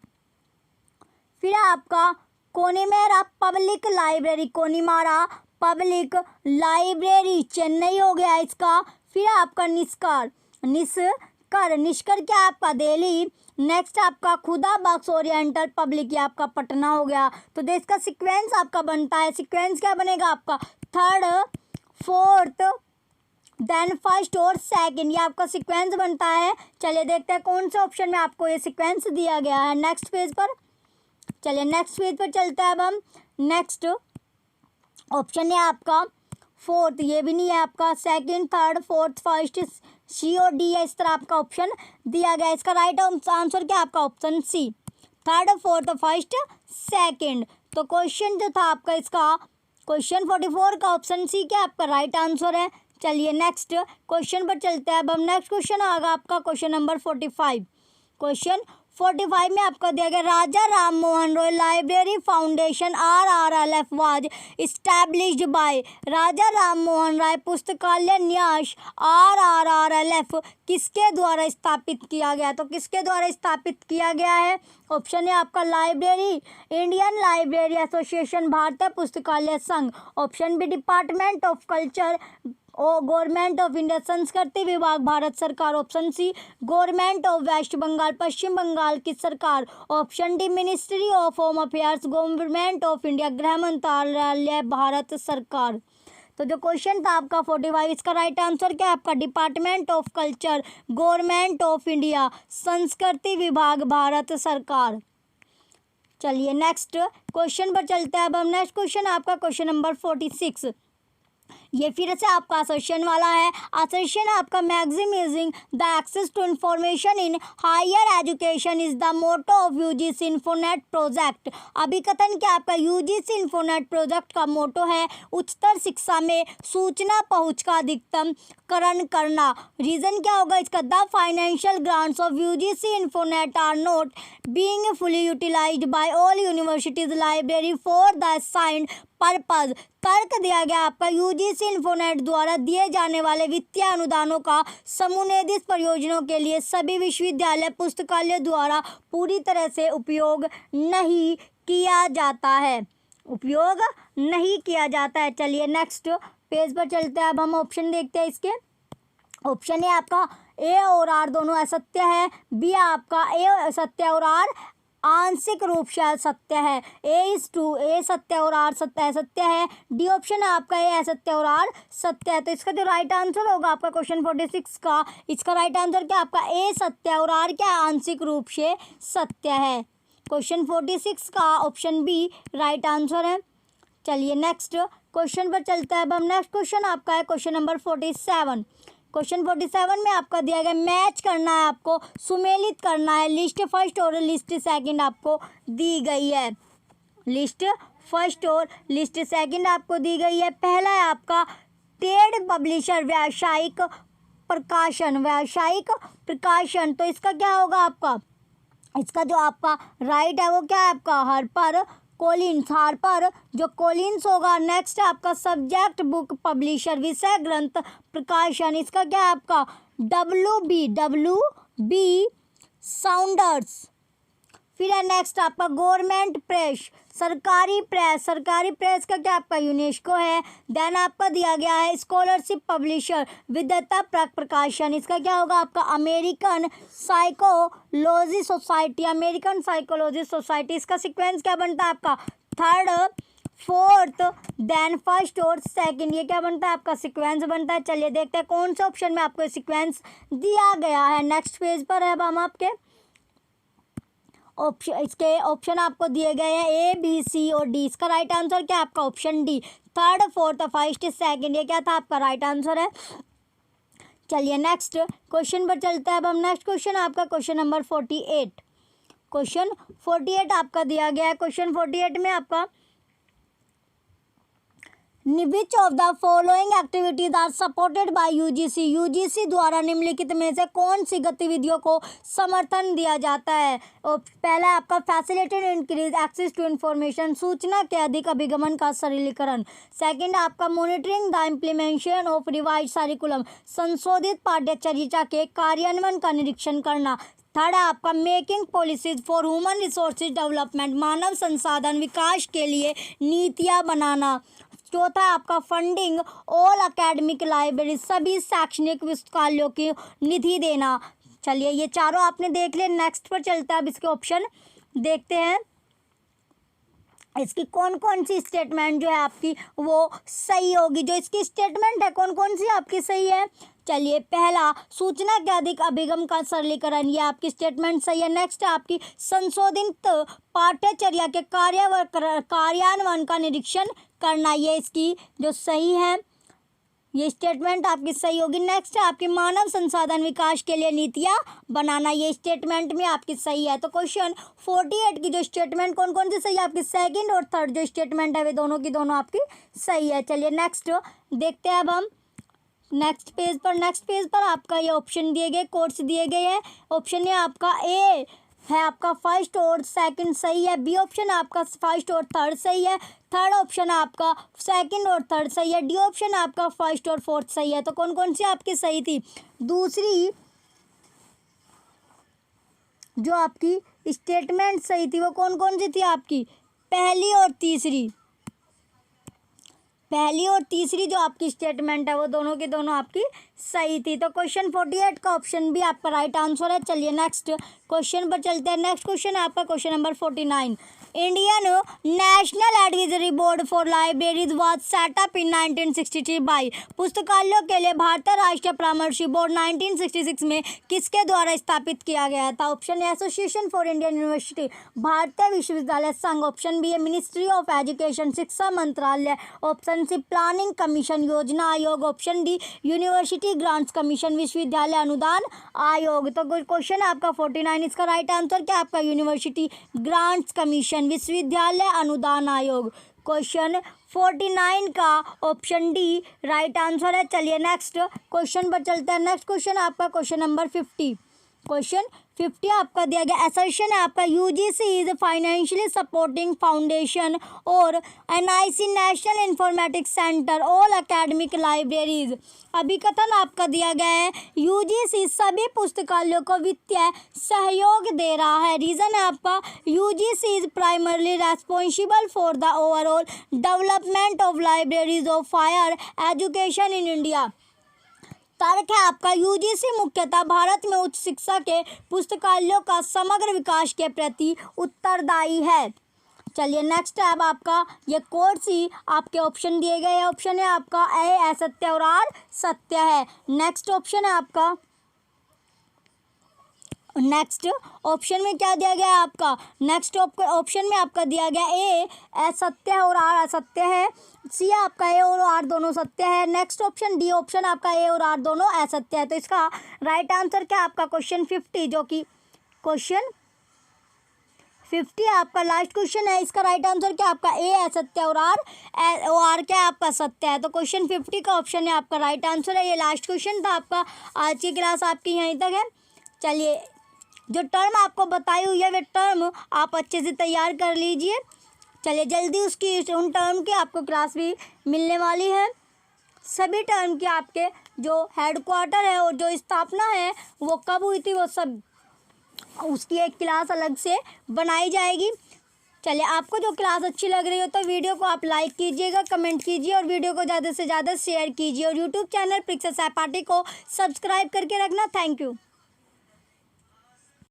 फिर आपका Connemara public library, Connemara public library Chennai हो गया इसका। फिर आपका निष्कर क्या आपका दिल्ली। नेक्स्ट आपका खुदा बख्श ओरिएंटल पब्लिक, ये आपका पटना हो गया। तो जो इसका सीक्वेंस आपका बनता है, सीक्वेंस क्या बनेगा आपका थर्ड फोर्थ देन फर्स्ट और सेकंड, ये आपका सीक्वेंस बनता है। चलिए देखते हैं कौन से ऑप्शन में आपको ये सीक्वेंस दिया गया है नेक्स्ट पेज पर। चलिए नेक्स्ट पेज पर चलते हैं। अब हम नेक्स्ट ऑप्शन है आपका फोर्थ, ये भी नहीं है आपका सेकंड थर्ड फोर्थ फर्स्ट सी और डी है, इस तरह आपका ऑप्शन दिया गया। इसका राइट आंसर क्या आपका option C third fourth first second. तो क्वेश्चन जो था आपका इसका क्वेश्चन 44 का ऑप्शन सी क्या आपका राइट आंसर है। चलिए नेक्स्ट क्वेश्चन पर चलते हैं। अब हम नेक्स्ट क्वेश्चन आएगा आपका क्वेश्चन नंबर 45। क्वेश्चन 45 में आपका दिया गया Raja Ram Mohan Roy library foundation RRLF was established by. Raja Ram Mohan Rai पुस्तकालय न्यास RRLF किसके द्वारा स्थापित किया गया। तो किसके द्वारा स्थापित किया गया है, ऑप्शन है आपका लाइब्रेरी इंडियन लाइब्रेरी एसोसिएशन भारतीय पुस्तकालय संघ। Option B department of culture government of India संस्कृति विभाग भारत सरकार। Option C government of West Bengal Paschim Bangal की सरकार। Option D ministry of home affairs government of India गृह मंत्रालय भारत सरकार। तो जो क्वेश्चन था आपका 45 इसका राइट आंसर क्या है आपका department of culture government of India संस्कृति विभाग भारत सरकार। चलिए नेक्स्ट क्वेश्चन पर चलते हैं। अब हम नेक्स्ट क्वेश्चन आपका क्वेश्चन नंबर 46। ये फिर से आपका असर्शन वाला है। असर्शन आपका maximising the access to information in higher education is the motto of UGC Infonet project. अभिकथन क्या आपका यूजीसी इन्फोनेट प्रोजेक्ट का मोटो है उच्चतर शिक्षा में सूचना पहुंच का अधिकतम करण करना। रीजन क्या होगा इसका the financial grants of UGC Infonet are not being fully utilised by all universities library for the assigned purpose. तर्क दिया गया आपका यूजीसी इन्फोनेट द्वारा दिए जाने वाले वित्तीय अनुदानों का समुन्नतित परियोजनाओं के लिए सभी विश्वविद्यालय पुस्तकालयों द्वारा पूरी तरह से उपयोग नहीं किया जाता है, उपयोग नहीं किया जाता है। चलिए नेक्स्ट पेज पर चलते हैं। अब हम ऑप्शन देखते हैं इसके। ऑप्शन ए आपका ए और आर दोनों असत्य है, बी आपका ए सत्य और आर आंशिक रूप से सत्य है, ए सत्य और आर असत्य है, डी ऑप्शन है आपका ए असत्य और आर सत्य है। तो इसका जो राइट आंसर होगा आपका क्वेश्चन 46 का, इसका राइट आंसर क्या आपका ए सत्य और आर क्या आंशिक रूप से सत्य है। क्वेश्चन 46 का ऑप्शन बी राइट आंसर है। चलिए नेक्स्ट क्वेश्चन पर चलता है। अब हम नेक्स्ट क्वेश्चन आपका है क्वेश्चन नंबर 47। क्वेश्चन 47 में आपका दिया गया मैच करना है, आपको सुमेलित करना है। लिस्ट फर्स्ट और लिस्ट सेकंड आपको दी गई है, लिस्ट फर्स्ट और लिस्ट सेकंड आपको दी गई है। पहला है आपका ट्रेड पब्लिशर व्यावसायिक प्रकाशन, तो इसका क्या होगा आपका, इसका जो आपका राइट है वो क्या है आपका हार्पर जो कॉलिन्स होगा। नेक्स्ट आपका सब्जेक्ट बुक पब्लिशर विषय ग्रंथ प्रकाशन, इसका क्या है आपका डब्ल्यू बी साउंडर्स। फिर है नेक्स्ट आपका गवर्नमेंट प्रेस सरकारी प्रेस का क्या आपका यूनेस्को है। देन आपका दिया गया है स्कॉलरशिप पब्लिशर विद्वता प्रकाशन, इसका क्या होगा आपका अमेरिकन साइकोलॉजी सोसाइटी। इसका सीक्वेंस क्या बनता है आपका थर्ड फोर्थ देन फर्स्ट और सेकंड, ये क्या बनता है आपका सीक्वेंस बनता है। चलिए देखते हैं कौन से ऑप्शन में आपको सीक्वेंस दिया गया है। नेक्स्ट पेज पर है अब हम आपके इसके ऑप्शन आपको दिए गए हैं ए बी सी और डी। इसका राइट आंसर क्या है आपका option D third fourth first second, ये क्या था आपका राइट आंसर है। चलिए नेक्स्ट क्वेश्चन पर चलता है। अब हम नेक्स्ट क्वेश्चन आपका क्वेश्चन नंबर 48। क्वेश्चन 48 आपका दिया गया है। क्वेश्चन 48 में आपका which of the following activities are supported by UGC द्वारा निम्नलिखित में से कौन सी गतिविधियों को समर्थन दिया जाता है। और पहला आपका facilitated increase access to information, सूचना के अधिक अभिगमन का सरलीकरण। सेकंड आपका monitoring the implementation of revise curriculum, संशोधित पाठ्यचर्या के कार्यान्वयन का निरीक्षण करना। थर्ड आपका making policies for human resources development, मानव संसाधन विकास के लिए नीतियाँ बनाना। चौथा आपका फंडिंग ऑल एकेडमिक लाइब्रेरी, सभी शैक्षणिक पुस्तकालयों की निधि देना। चलिए ये चारों आपने देख लिया। नेक्स्ट पर चलता है। अब इसके ऑप्शन देखते हैं, इसकी कौन कौन सी स्टेटमेंट जो है आपकी वो सही होगी। जो इसकी स्टेटमेंट है कौन कौन सी आपकी सही है। चलिए पहला सूचना के अधिक अभिगम का सरलीकरण, ये आपकी स्टेटमेंट सही है। नेक्स्ट आपकी संशोधित पाठ्यचर्या के कार्यान्वयन का निरीक्षण करना, ये इसकी जो सही है, ये स्टेटमेंट आपकी सही होगी। नेक्स्ट आपकी मानव संसाधन विकास के लिए नीतियाँ बनाना, ये स्टेटमेंट में आपकी सही है। तो क्वेश्चन 48 की जो स्टेटमेंट कौन कौन सी सही है आपकी सेकंड और थर्ड जो स्टेटमेंट है वे दोनों की दोनों आपकी सही है। चलिए नेक्स्ट देखते हैं अब हम नेक्स्ट पेज पर आपका ये ऑप्शन दिए गए कोर्स दिए गए हैं। ऑप्शन ए आपका ए है आपका फर्स्ट और सेकंड सही है, बी ऑप्शन आपका फर्स्ट और थर्ड सही है, थर्ड ऑप्शन आपका सेकंड और थर्ड सही है, डी ऑप्शन आपका फर्स्ट और फोर्थ सही है। तो कौन कौन सी आपकी सही थी। दूसरी जो आपकी स्टेटमेंट सही थी वो कौन कौन सी थी आपकी पहली और तीसरी जो आपकी स्टेटमेंट है वो दोनों की दोनों आपकी सही थी। तो क्वेश्चन 48 का ऑप्शन भी आपका राइट आंसर है। चलिए नेक्स्ट क्वेश्चन पर चलते हैं। नेक्स्ट क्वेश्चन है आपका question number 49। Indian national advisory board for libraries was set up in 1963 by, पुस्तकालयों के लिए भारतीय राष्ट्रीय परामर्शी बोर्ड 1966 में किसके द्वारा स्थापित किया गया था। Option A association for Indian university, भारतीय विश्वविद्यालय संघ। ऑप्शन बी है मिनिस्ट्री ऑफ एजुकेशन, शिक्षा मंत्रालय। ऑप्शन सी प्लानिंग कमीशन, योजना आयोग। Option D university grants commission, विश्वविद्यालय अनुदान आयोग। तो क्वेश्चन आपका 49, इसका राइट आंसर क्या आपका यूनिवर्सिटी ग्रांट्स कमीशन, विश्वविद्यालय अनुदान आयोग। क्वेश्चन 49 का ऑप्शन डी राइट आंसर है। चलिए नेक्स्ट क्वेश्चन पर चलते हैं। नेक्स्ट क्वेश्चन आपका क्वेश्चन नंबर 50। क्वेश्चन 50 आपका दिया गया असर्शन है आपका UGC is financially supporting foundation और NIC national informatics centre all academic libraries. अभिकथन आपका दिया गया है यूजीसी सभी पुस्तकालयों को वित्तीय सहयोग दे रहा है। रीज़न है आपका UGC is primarily responsible for the overall development of libraries of higher education in India. तर्क है आपका यूजीसी मुख्यतः भारत में उच्च शिक्षा के पुस्तकालयों का समग्र विकास के प्रति उत्तरदायी है। चलिए नेक्स्ट है अब आपका ये कोड सी आपके ऑप्शन दिए गए हैं। ऑप्शन है आपका ए असत्य और आर सत्य है। नेक्स्ट ऑप्शन है आपका नेक्स्ट ऑप्शन में क्या दिया गया है आपका नेक्स्ट ऑप्शन में आपका दिया गया ए असत्य है और आर असत्य है। सी आपका ए और आर दोनों सत्य है। नेक्स्ट ऑप्शन डी ऑप्शन आपका ए और आर दोनों असत्य है। तो इसका राइट आंसर क्या आपका क्वेश्चन 50 जो कि क्वेश्चन 50 आपका लास्ट क्वेश्चन है। इसका राइट आंसर क्या आपका ए असत्य और आर क्या आपका सत्य है। तो क्वेश्चन 50 का ऑप्शन है आपका राइट आंसर है। ये लास्ट क्वेश्चन था आपका। आज की क्लास आपकी यहीं तक है। चलिए जो टर्म आपको बताई हुई है वे टर्म आप अच्छे से तैयार कर लीजिए। चलिए जल्दी उसकी उन टर्म की आपको क्लास भी मिलने वाली है। सभी टर्म की आपके जो हेडक्वार्टर है और जो स्थापना है वो कब हुई थी वो सब उसकी एक क्लास अलग से बनाई जाएगी। चलिए आपको जो क्लास अच्छी लग रही हो तो वीडियो को आप लाइक कीजिएगा, कमेंट कीजिए और वीडियो को ज़्यादा से ज़्यादा शेयर कीजिए और यूट्यूब चैनल प्रिक्सा सहपाठी को सब्सक्राइब करके रखना। Thank you.